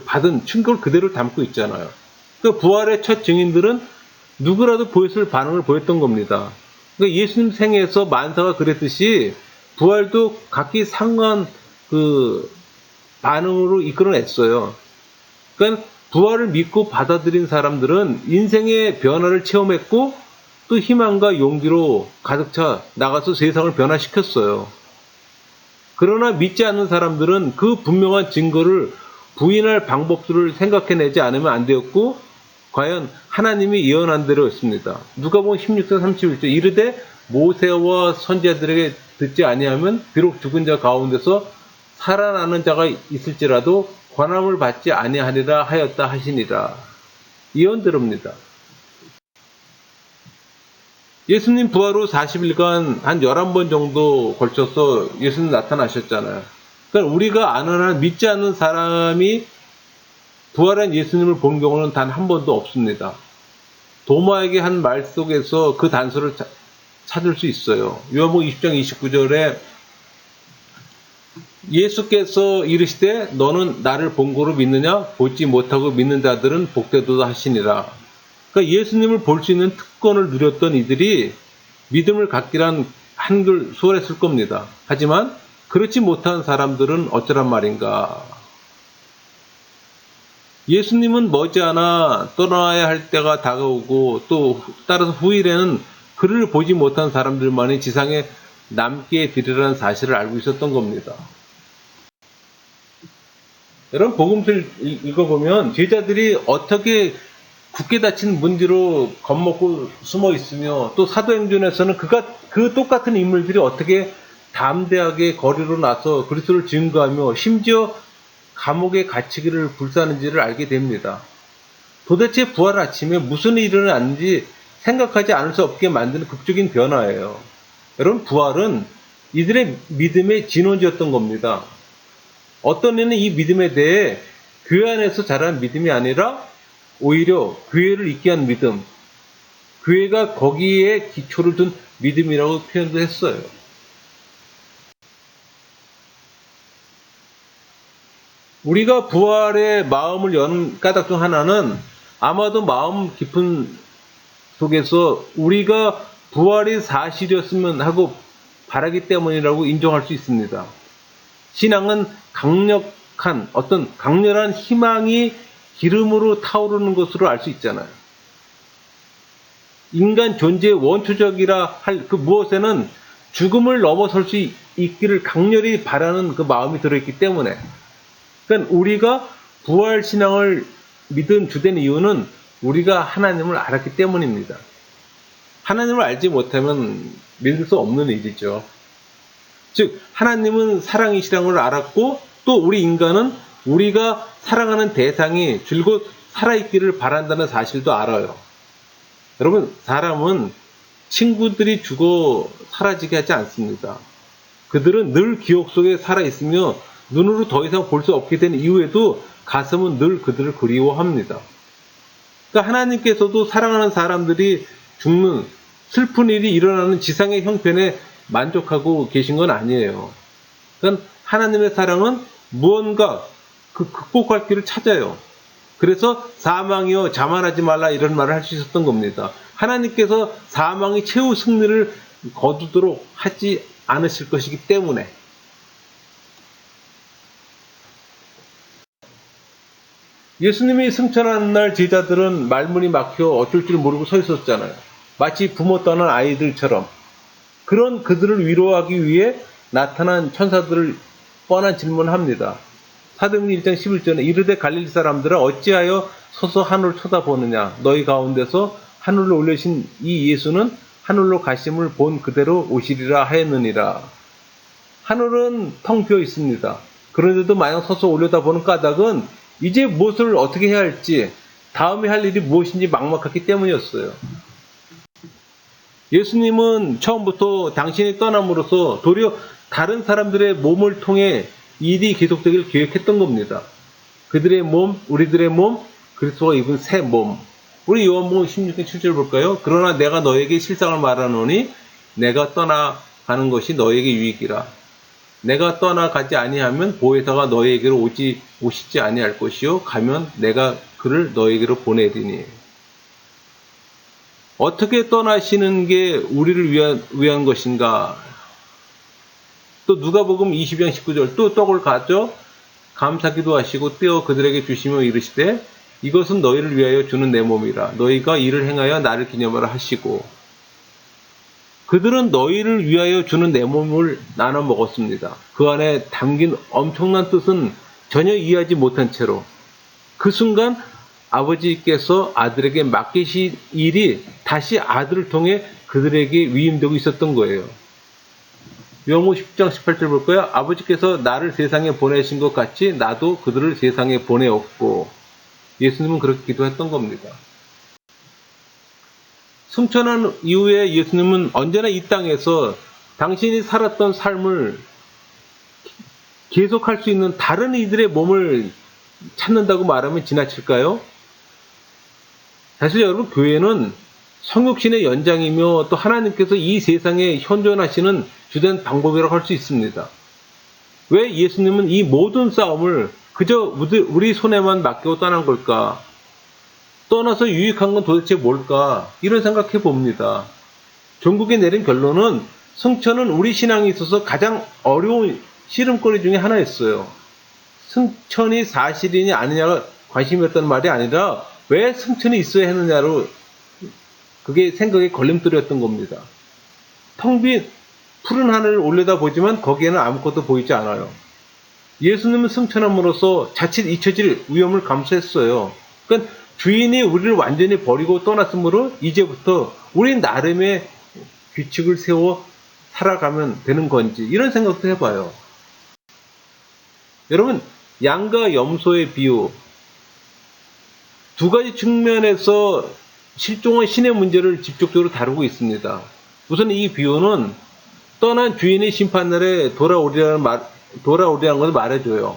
받은 충격을 그대로 담고 있잖아요. 그 부활의 첫 증인들은 누구라도 보였을 반응을 보였던 겁니다. 그러니까 예수님 생애에서 만사가 그랬듯이 부활도 각기 상한 그 반응으로 이끌어냈어요. 그러니까 부활을 믿고 받아들인 사람들은 인생의 변화를 체험했고 또 희망과 용기로 가득 차 나가서 세상을 변화시켰어요. 그러나 믿지 않는 사람들은 그 분명한 증거를 부인할 방법들을 생각해내지 않으면 안 되었고, 과연 하나님이 예언한 대로였습니다. 누가복음 16장 31절 이르되 모세와 선지자들에게 듣지 아니하면 비록 죽은 자 가운데서 살아나는 자가 있을지라도 권함을 받지 아니하리라 하였다 하시니라. 예언대로입니다. 예수님 부활 후 40일간 한 11번 정도 걸쳐서 예수님 나타나셨잖아요. 그러니까 우리가 아는 한 믿지 않는 사람이 부활한 예수님을 본 경우는 단 한 번도 없습니다. 도마에게 한 말 속에서 그 단서를 찾을 수 있어요. 요한복음 20장 29절에 예수께서 이르시되 너는 나를 본 거로 믿느냐? 보지 못하고 믿는 자들은 복되도다 하시니라. 그러니까 예수님을 볼 수 있는 특권을 누렸던 이들이 믿음을 갖기란 한결 수월했을 겁니다. 하지만 그렇지 못한 사람들은 어쩌란 말인가. 예수님은 머지않아 떠나야 할 때가 다가오고 또 따라서 후일에는 그를 보지 못한 사람들만이 지상에 남게 되리라는 사실을 알고 있었던 겁니다. 여러분 복음서를 읽어보면 제자들이 어떻게 굳게 닫힌 문 뒤로 겁먹고 숨어 있으며 또 사도행전에서는 그 똑같은 인물들이 어떻게 담대하게 거리로 나서 그리스도를 증거하며 심지어 감옥에 갇히기를 불사하는지를 알게 됩니다. 도대체 부활 아침에 무슨 일이 일어났는지 생각하지 않을 수 없게 만드는 극적인 변화예요. 여러분 부활은 이들의 믿음의 진원지였던 겁니다. 어떤 이는 이 믿음에 대해 교회 안에서 자란 믿음이 아니라 오히려 교회를 있게 한 믿음, 교회가 거기에 기초를 둔 믿음이라고 표현도 했어요. 우리가 부활의 마음을 여는 까닭 중 하나는 아마도 마음 깊은 속에서 우리가 부활이 사실이었으면 하고 바라기 때문이라고 인정할 수 있습니다. 신앙은 강력한 어떤 강렬한 희망이 기름으로 타오르는 것으로 알 수 있잖아요. 인간 존재의 원초적이라 할 그 무엇에는 죽음을 넘어설 수 있기를 강렬히 바라는 그 마음이 들어있기 때문에, 그러니까 우리가 부활 신앙을 믿은 주된 이유는 우리가 하나님을 알았기 때문입니다. 하나님을 알지 못하면 믿을 수 없는 일이죠. 즉 하나님은 사랑이시라는 걸 알았고 또 우리 인간은 우리가 사랑하는 대상이 줄곧 살아있기를 바란다는 사실도 알아요. 여러분 사람은 친구들이 죽어 사라지게 하지 않습니다. 그들은 늘 기억 속에 살아있으며 눈으로 더 이상 볼 수 없게 된 이후에도 가슴은 늘 그들을 그리워합니다. 그러니까 하나님께서도 사랑하는 사람들이 죽는 슬픈 일이 일어나는 지상의 형편에 만족하고 계신 건 아니에요. 그러니까 하나님의 사랑은 무언가 극복할 길을 찾아요. 그래서 사망이여 자만하지 말라 이런 말을 할 수 있었던 겁니다. 하나님께서 사망이 최후 승리를 거두도록 하지 않으실 것이기 때문에. 예수님이 승천하는 날 제자들은 말문이 막혀 어쩔 줄 모르고 서 있었잖아요. 마치 부모 떠난 아이들처럼. 그런 그들을 위로하기 위해 나타난 천사들을 뻔한 질문을 합니다. 사도행전 1장 11절에 이르되 갈릴리 사람들아 어찌하여 서서 하늘을 쳐다보느냐 너희 가운데서 하늘로 올리신 이 예수는 하늘로 가심을 본 그대로 오시리라 하였느니라. 하늘은 텅 비어 있습니다. 그런데도 마냥 서서 올려다보는 까닭은 이제 무엇을 어떻게 해야 할지 다음에 할 일이 무엇인지 막막했기 때문이었어요. 예수님은 처음부터 당신이 떠남으로써 도리어 다른 사람들의 몸을 통해 일이 계속되기를 계획했던 겁니다. 그들의 몸, 우리들의 몸, 그리스도가 입은 새 몸. 우리 요한복음 16장 7절 볼까요? 그러나 내가 너에게 실상을 말하노니 내가 떠나가는 것이 너에게 유익이라. 내가 떠나가지 아니하면 보혜사가 너에게로 오시지 아니할 것이요 가면 내가 그를 너에게로 보내리니. 어떻게 떠나시는 게 우리를 위한 것인가? 또 누가복음 20장 19절 또 떡을 가져 감사기도 하시고 떼어 그들에게 주시며 이르시되 이것은 너희를 위하여 주는 내 몸이라. 너희가 이를 행하여 나를 기념하라 하시고 그들은 너희를 위하여 주는 내 몸을 나눠 먹었습니다. 그 안에 담긴 엄청난 뜻은 전혀 이해하지 못한 채로 그 순간 아버지께서 아들에게 맡기신 일이 다시 아들을 통해 그들에게 위임되고 있었던 거예요. 요한복음 10장 18절 볼까요? 아버지께서 나를 세상에 보내신 것 같이 나도 그들을 세상에 보내었고 예수님은 그렇게 기도했던 겁니다. 승천한 이후에 예수님은 언제나 이 땅에서 당신이 살았던 삶을 계속할 수 있는 다른 이들의 몸을 찾는다고 말하면 지나칠까요? 사실 여러분 교회는 성육신의 연장이며 또 하나님께서 이 세상에 현존하시는 주된 방법이라고 할 수 있습니다. 왜 예수님은 이 모든 싸움을 그저 우리 손에만 맡기고 떠난 걸까? 떠나서 유익한 건 도대체 뭘까? 이런 생각해 봅니다. 종국이 내린 결론은 승천은 우리 신앙에 있어서 가장 어려운 씨름거리 중에 하나였어요. 승천이 사실이냐 아니냐가 관심이었다는 말이 아니라 왜 승천이 있어야 했느냐로 그게 생각의 걸림돌이었던 겁니다. 텅 빈 푸른 하늘을 올려다보지만 거기에는 아무것도 보이지 않아요. 예수님은 승천함으로써 자칫 잊혀질 위험을 감수했어요. 그러니까 주인이 우리를 완전히 버리고 떠났으므로 이제부터 우리 나름의 규칙을 세워 살아가면 되는 건지 이런 생각도 해봐요. 여러분 양과 염소의 비유 두 가지 측면에서 실종한 신의 문제를 집중적으로 다루고 있습니다. 우선 이 비유는 떠난 주인의 심판날에 돌아오리라는 것을 말해줘요.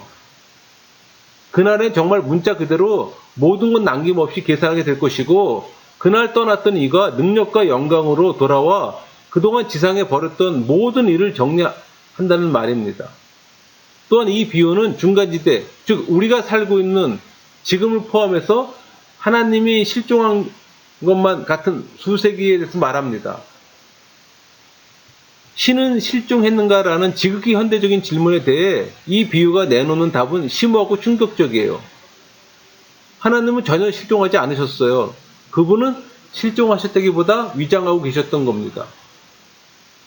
그날엔 정말 문자 그대로 모든 것 남김없이 계산하게 될 것이고 그날 떠났던 이가 능력과 영광으로 돌아와 그동안 지상에 벌였던 모든 일을 정리한다는 말입니다. 또한 이 비유는 중간지대, 즉 우리가 살고 있는 지금을 포함해서 하나님이 실종한 것만 같은 수세기에 대해서 말합니다. 신은 실종했는가라는 지극히 현대적인 질문에 대해 이 비유가 내놓는 답은 심오하고 충격적이에요. 하나님은 전혀 실종하지 않으셨어요. 그분은 실종하셨다기보다 위장하고 계셨던 겁니다.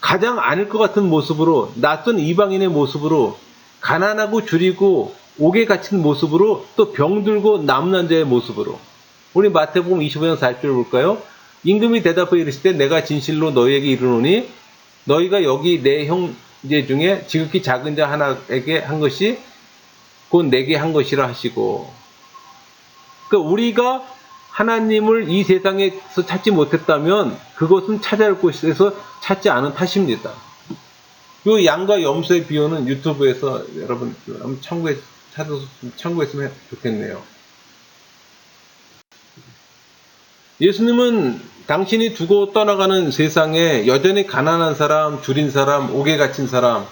가장 아닐 것 같은 모습으로 낯선 이방인의 모습으로 가난하고 줄이고 옥에 갇힌 모습으로 또 병들고 남는 자의 모습으로 우리 마태복음 25장 40절 볼까요? 임금이 대답하여 이르시되 내가 진실로 너희에게 이르노니 너희가 여기 내 형제 중에 지극히 작은 자 하나에게 한 것이 곧 내게 한 것이라 하시고 그러니까 우리가 하나님을 이 세상에서 찾지 못했다면 그것은 찾아야 할 곳에서 찾지 않은 탓입니다. 이 양과 염소의 비유는 유튜브에서 여러분 한번 찾아서 참고했으면 좋겠네요. 예수님은 당신이 두고 떠나가는 세상에 여전히 가난한 사람, 줄인 사람, 옥에 갇힌 사람,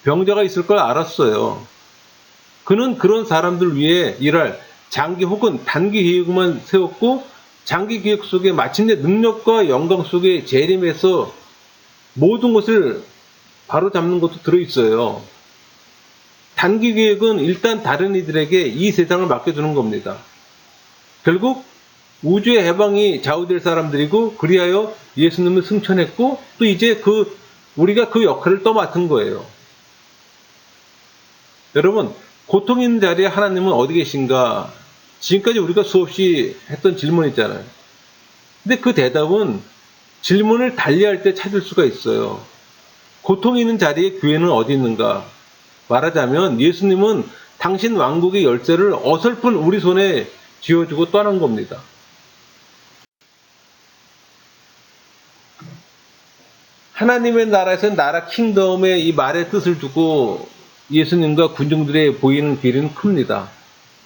병자가 있을 걸 알았어요. 그는 그런 사람들 위해 일할 장기 혹은 단기 계획만 세웠고 장기 계획 속에 마침내 능력과 영광 속에 재림해서 모든 것을 바로잡는 것도 들어있어요. 단기 계획은 일단 다른 이들에게 이 세상을 맡겨두는 겁니다. 결국 우주의 해방이 좌우될 사람들이고 그리하여 예수님을 승천했고 또 이제 우리가 그 역할을 떠맡은 거예요. 여러분, 고통 있는 자리에 하나님은 어디 계신가? 지금까지 우리가 수없이 했던 질문 있잖아요. 근데 그 대답은 질문을 달리할 때 찾을 수가 있어요. 고통 있는 자리에 교회는 어디 있는가? 말하자면 예수님은 당신 왕국의 열쇠를 어설픈 우리 손에 쥐어주고 떠난 겁니다. 하나님의 나라에서 나라 킹덤의 이 말의 뜻을 두고 예수님과 군중들의 보이는 길은 큽니다.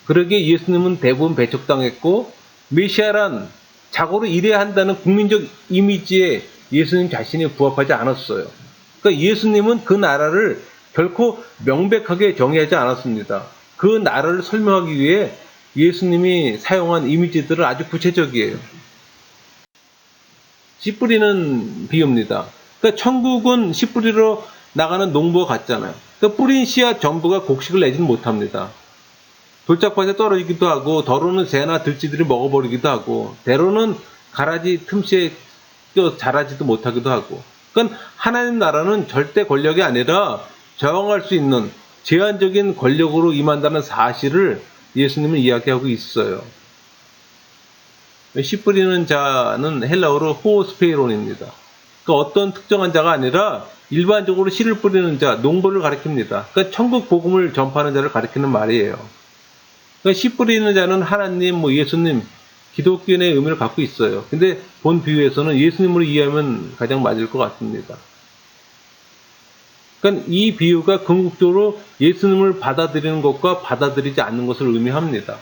그러기에 예수님은 대부분 배척당했고 메시아란 자고로 이래야 한다는 국민적 이미지에 예수님 자신이 부합하지 않았어요. 그러니까 예수님은 그 나라를 결코 명백하게 정의하지 않았습니다. 그 나라를 설명하기 위해 예수님이 사용한 이미지들은 아주 구체적이에요. 씨 뿌리는 비유입니다. 그러니까 천국은 씨 뿌리러 나가는 농부와 같잖아요. 그러니까 뿌린 씨앗 전부가 곡식을 내지는 못합니다. 돌짝밭에 떨어지기도 하고 더러는 새나 들쥐들이 먹어버리기도 하고 때로는 가라지 틈새에 껴 자라지도 못하기도 하고. 그러니까 하나님 나라는 절대 권력이 아니라 저항할 수 있는 제한적인 권력으로 임한다는 사실을 예수님은 이야기하고 있어요. 씨 뿌리는 자는 헬라어로 호스페이론입니다. 그러니까 어떤 특정한 자가 아니라 일반적으로 씨를 뿌리는 자, 농부를 가리킵니다. 그러니까 천국 복음을 전파하는 자를 가리키는 말이에요. 그러니까 씨 뿌리는 자는 하나님, 예수님, 기독교인의 의미를 갖고 있어요. 근데 본 비유에서는 예수님으로 이해하면 가장 맞을 것 같습니다. 그러니까 이 비유가 궁극적으로 예수님을 받아들이는 것과 받아들이지 않는 것을 의미합니다.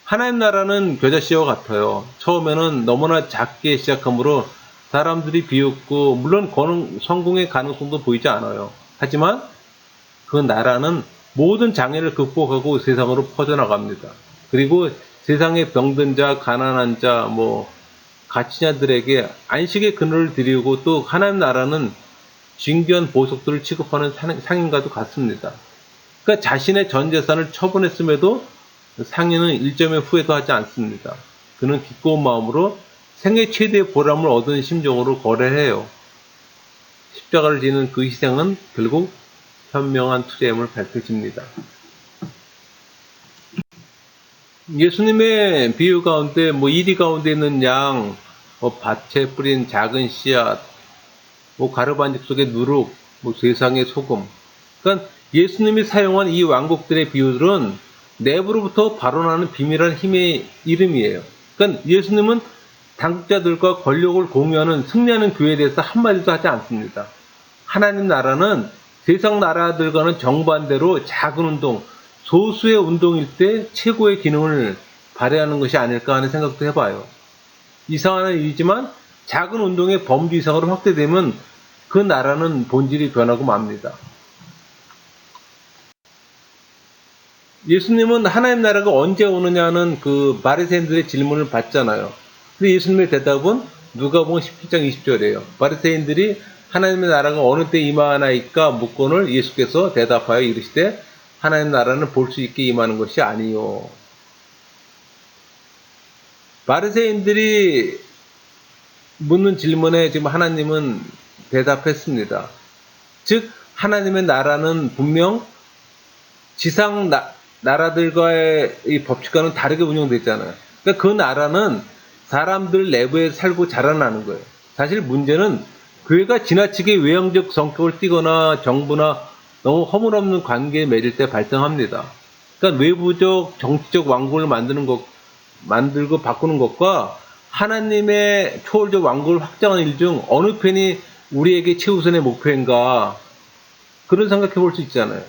하나님 나라는 겨자씨와 같아요. 처음에는 너무나 작게 시작하므로 사람들이 비웃고 물론 성공의 가능성도 보이지 않아요. 하지만 그 나라는 모든 장애를 극복하고 세상으로 퍼져나갑니다. 그리고 세상의 병든 자, 가난한 자, 가치자들에게 안식의 그늘을 드리고 또 하나님 나라는 진귀한 보석들을 취급하는 상인과도 같습니다. 그러니까 자신의 전 재산을 처분했음에도 상인은 일점의 후회도 하지 않습니다. 그는 기꺼운 마음으로 생애 최대의 보람을 얻은 심정으로 거래해요. 십자가를 지는 그 희생은 결국 현명한 투자임을 밝혀집니다. 예수님의 비유 가운데 이리 가운데 있는 양, 밭에 뿌린 작은 씨앗, 가르반죽 속의 누룩, 세상의 소금. 그러니까 예수님이 사용한 이 왕국들의 비유들은 내부로부터 발원하는 비밀한 힘의 이름이에요. 그러니까 예수님은 당국자들과 권력을 공유하는 승리하는 교회에 대해서 한마디도 하지 않습니다. 하나님 나라는 세상 나라들과는 정반대로 작은 운동, 소수의 운동일 때 최고의 기능을 발휘하는 것이 아닐까 하는 생각도 해봐요. 이상한 일이지만 작은 운동의 범주 이상으로 확대되면 그 나라는 본질이 변하고 맙니다. 예수님은 하나님 나라가 언제 오느냐는 그 바리새인들의 질문을 받잖아요. 근데 예수님의 대답은 누가복음 17장 20절이에요. 바리새인들이 하나님의 나라가 어느 때 임하나이까 묻거늘 예수께서 대답하여 이르시되 하나님 나라는 볼 수 있게 임하는 것이 아니요. 바리새인들이 묻는 질문에 지금 하나님은 대답했습니다. 즉 하나님의 나라는 분명 지상 나라들과의 이 법칙과는 다르게 운영되잖아요. 그러니까 그 나라는 사람들 내부에 살고 자라나는 거예요. 사실 문제는 교회가 지나치게 외형적 성격을 띠거나 정부나 너무 허물없는 관계에 맺을 때 발생합니다. 그러니까 외부적 정치적 왕국을 만들고 바꾸는 것과 하나님의 초월적 왕국을 확장하는 일 중 어느 편이 우리에게 최우선의 목표인가 그런 생각해 볼 수 있잖아요.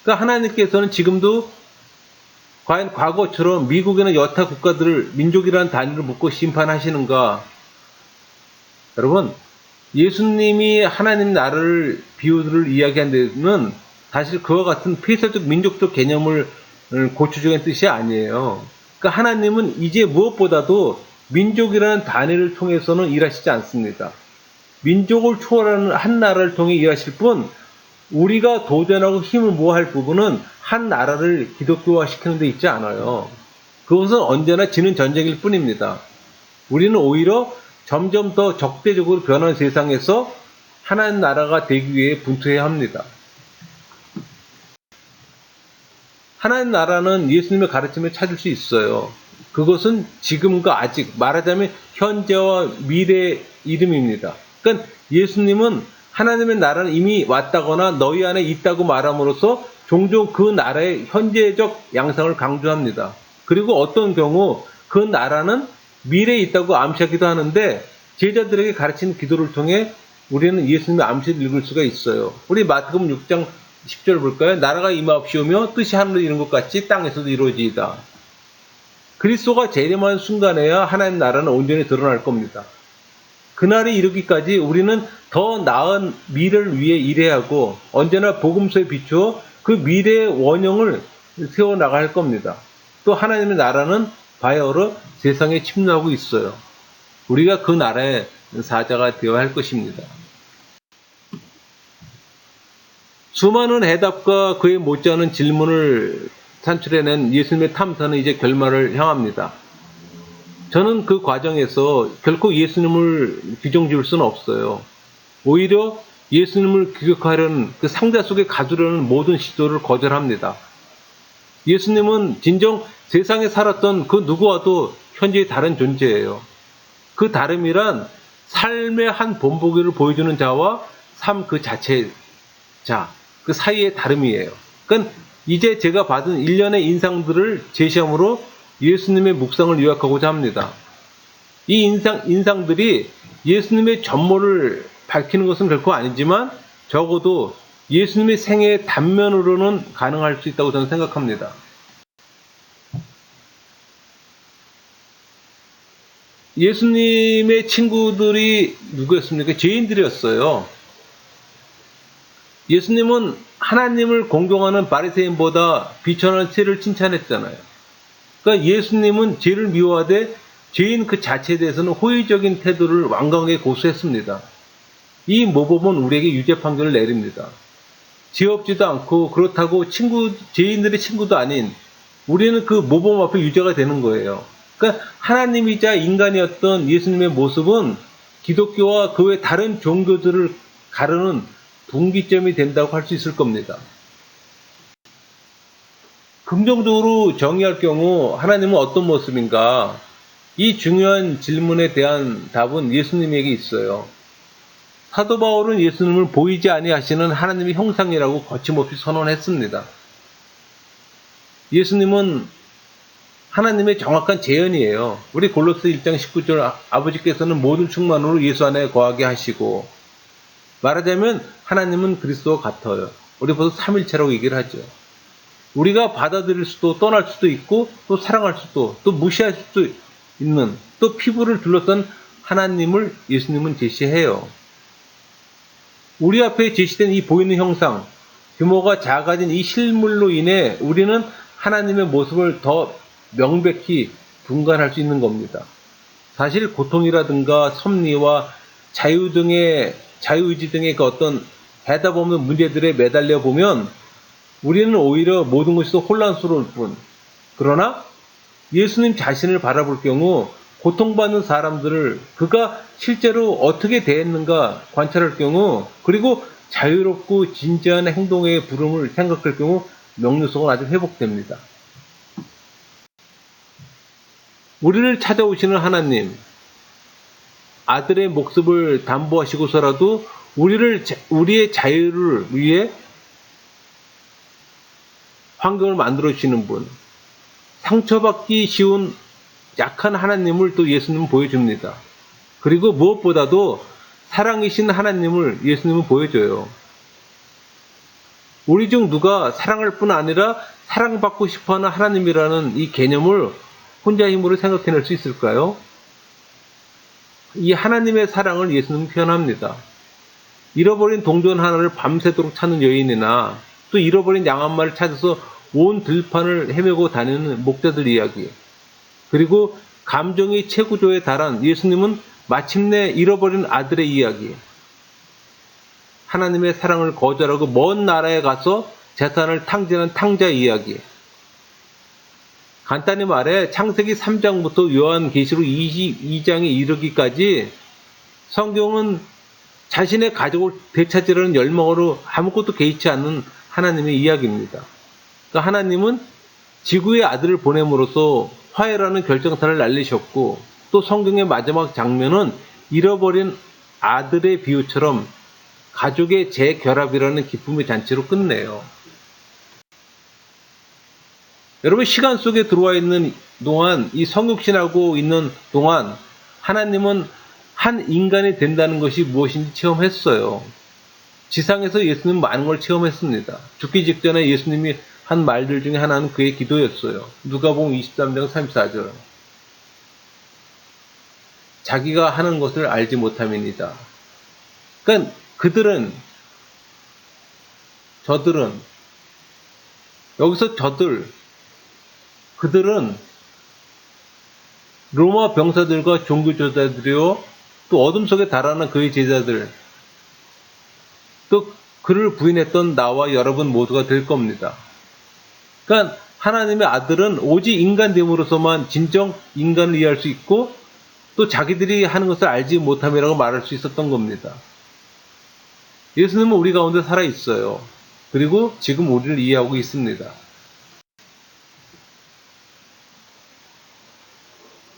그러니까 하나님께서는 지금도 과연 과거처럼 미국이나 여타 국가들을 민족이라는 단위로 묶고 심판하시는가? 여러분, 예수님이 하나님 나라를 비유들을 이야기한 데는 사실 그와 같은 폐쇄적 민족적 개념을 고추적인 뜻이 아니에요. 그러니까 하나님은 이제 무엇보다도 민족이라는 단위를 통해서는 일하시지 않습니다. 민족을 초월하는 한 나라를 통해 일하실 뿐 우리가 도전하고 힘을 모아할 부분은 한 나라를 기독교화시키는 데 있지 않아요. 그것은 언제나 지는 전쟁일 뿐입니다. 우리는 오히려 점점 더 적대적으로 변하는 세상에서 하나님 나라가 되기 위해 분투해야 합니다. 하나님 나라는 예수님의 가르침을 찾을 수 있어요. 그것은 지금과 아직, 말하자면 현재와 미래의 이름입니다. 그러니까 예수님은 하나님의 나라는 이미 왔다거나 너희 안에 있다고 말함으로써 종종 그 나라의 현재적 양상을 강조합니다. 그리고 어떤 경우 그 나라는 미래에 있다고 암시하기도 하는데, 제자들에게 가르치는 기도를 통해 우리는 예수님의 암시를 읽을 수가 있어요. 우리 마태복음 6장 10절 볼까요? 나라가 임하옵시오며 뜻이 하늘에 이룬 것 같이 땅에서도 이루어지이다. 그리스도가 재림하는 순간에야 하나님 나라는 온전히 드러날 겁니다. 그날이 이르기까지 우리는 더 나은 미래를 위해 일해야 하고, 언제나 복음서에 비추어 그 미래의 원형을 세워나가야 할 겁니다. 또 하나님의 나라는 바야흐로 세상에 침노하고 있어요. 우리가 그 나라의 사자가 되어야 할 것입니다. 수많은 해답과 그에 못지않은 질문을 산출해낸 예수님의 탐사는 이제 결말을 향합니다. 저는 그 과정에서 결코 예수님을 규정 지을 수는 없어요. 오히려 예수님을 규격하려는, 그 상자 속에 가두려는 모든 시도를 거절합니다. 예수님은 진정 세상에 살았던 그 누구와도 현재의 다른 존재예요. 그 다름이란 삶의 한 본보기를 보여주는 자와 삶 그 자체의 자, 그 사이의 다름이에요. 그러니까 이제 제가 받은 일련의 인상들을 제시함으로 예수님의 묵상을 요약하고자 합니다. 이 인상들이 예수님의 전모를 밝히는 것은 결코 아니지만 적어도 예수님의 생애의 단면으로는 가능할 수 있다고 저는 생각합니다. 예수님의 친구들이 누구였습니까? 죄인들이었어요. 예수님은 하나님을 공경하는 바리새인보다 비천한 세를 칭찬했잖아요. 그러니까 예수님은 죄를 미워하되 죄인 그 자체에 대해서는 호의적인 태도를 완강하게 고수했습니다. 이 모범은 우리에게 유죄 판결을 내립니다. 죄 없지도 않고 그렇다고 죄인들의 친구도 아닌 우리는 그 모범 앞에 유죄가 되는 거예요. 그러니까 하나님이자 인간이었던 예수님의 모습은 기독교와 그 외 다른 종교들을 가르는 분기점이 된다고 할 수 있을 겁니다. 긍정적으로 정의할 경우 하나님은 어떤 모습인가? 이 중요한 질문에 대한 답은 예수님에게 있어요. 사도 바울은 예수님을 보이지 아니하시는 하나님의 형상이라고 거침없이 선언했습니다. 예수님은 하나님의 정확한 재현이에요. 우리 골로새 1장 19절 아버지께서는 모든 충만으로 예수 안에 거하게 하시고, 말하자면 하나님은 그리스도와 같아요. 우리 벌써 삼일체라고 얘기를 하죠. 우리가 받아들일 수도 떠날 수도 있고 또 사랑할 수도 또 무시할 수도 있는, 또 피부를 둘러싼 하나님을 예수님은 제시해요. 우리 앞에 제시된 이 보이는 형상, 규모가 작아진 이 실물로 인해 우리는 하나님의 모습을 더 명백히 분간할 수 있는 겁니다. 사실 고통이라든가 섭리와 자유의지 등의 그 어떤 해답 없는 문제들에 매달려 보면 우리는 오히려 모든 것이 더 혼란스러울 뿐, 그러나 예수님 자신을 바라볼 경우 고통받는 사람들을 그가 실제로 어떻게 대했는가 관찰할 경우, 그리고 자유롭고 진지한 행동의 부름을 생각할 경우 명료성은 아주 회복됩니다. 우리를 찾아오시는 하나님, 아들의 목숨을 담보하시고서라도 우리의 자유를 위해 환경을 만들어 주시는 분, 상처받기 쉬운 약한 하나님을 또 예수님은 보여줍니다. 그리고 무엇보다도 사랑이신 하나님을 예수님은 보여줘요. 우리 중 누가 사랑할 뿐 아니라 사랑받고 싶어하는 하나님이라는 이 개념을 혼자 힘으로 생각해낼 수 있을까요? 이 하나님의 사랑을 예수님은 표현합니다. 잃어버린 동전 하나를 밤새도록 찾는 여인이나 또 잃어버린 양 한 마리를 찾아서 온 들판을 헤매고 다니는 목자들 이야기, 그리고 감정의 최고조에 달한 예수님은 마침내 잃어버린 아들의 이야기, 하나님의 사랑을 거절하고 먼 나라에 가서 재산을 탕진한 탕자 이야기, 간단히 말해 창세기 3장부터 요한계시록 22장에 이르기까지 성경은 자신의 가족을 되찾으려는 열망으로 아무것도 개의치 않는 하나님의 이야기입니다. 그러니까 하나님은 지구의 아들을 보냄으로써 화해라는 결정타를 날리셨고, 또 성경의 마지막 장면은 잃어버린 아들의 비유처럼 가족의 재결합이라는 기쁨의 잔치로 끝내요. 여러분, 시간 속에 들어와 있는 동안, 이 성육신하고 있는 동안 하나님은 한 인간이 된다는 것이 무엇인지 체험했어요. 지상에서 예수님은 많은 걸 체험했습니다. 죽기 직전에 예수님이 한 말들 중에 하나는 그의 기도였어요. 누가복음 23장 34절. 자기가 하는 것을 알지 못함이니이다. 그러니까 저들은 여기서 그들은 로마 병사들과 종교조사들이요, 또 어둠 속에 달아난 그의 제자들, 또 그를 부인했던 나와 여러분 모두가 될 겁니다. 그러니까 하나님의 아들은 오직 인간됨으로서만 진정 인간을 이해할 수 있고, 또 자기들이 하는 것을 알지 못함이라고 말할 수 있었던 겁니다. 예수님은 우리 가운데 살아 있어요. 그리고 지금 우리를 이해하고 있습니다.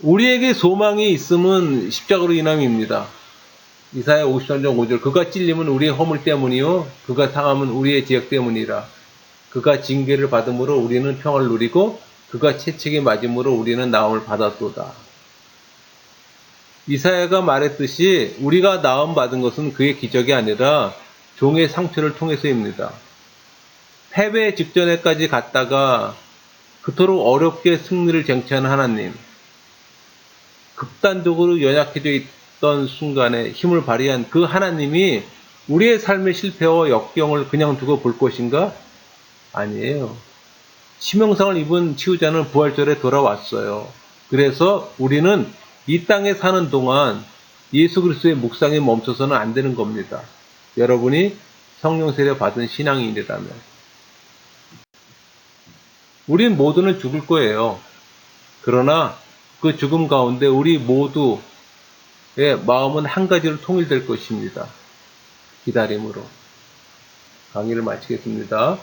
우리에게 소망이 있음은 십자가로 인함입니다. 이사야 53장 5절. 그가 찔림은 우리의 허물 때문이요 그가 상함은 우리의 죄악 때문이라. 그가 징계를 받음으로 우리는 평화를 누리고 그가 채찍에 맞음으로 우리는 나음을 받았도다. 이사야가 말했듯이 우리가 나음 받은 것은 그의 기적이 아니라 종의 상처를 통해서입니다. 패배 직전에까지 갔다가 그토록 어렵게 승리를 쟁취하는 하나님, 극단적으로 연약해져 있던 순간에 힘을 발휘한 그 하나님이 우리의 삶의 실패와 역경을 그냥 두고 볼 것인가? 아니에요. 치명상을 입은 치유자는 부활절에 돌아왔어요. 그래서 우리는 이 땅에 사는 동안 예수 그리스도의 묵상에 멈춰서는 안 되는 겁니다. 여러분이 성령 세례 받은 신앙인이라면. 우린 모두는 죽을 거예요. 그러나 그 죽음 가운데 우리 모두의 마음은 한 가지로 통일될 것입니다. 기다림으로. 강의를 마치겠습니다.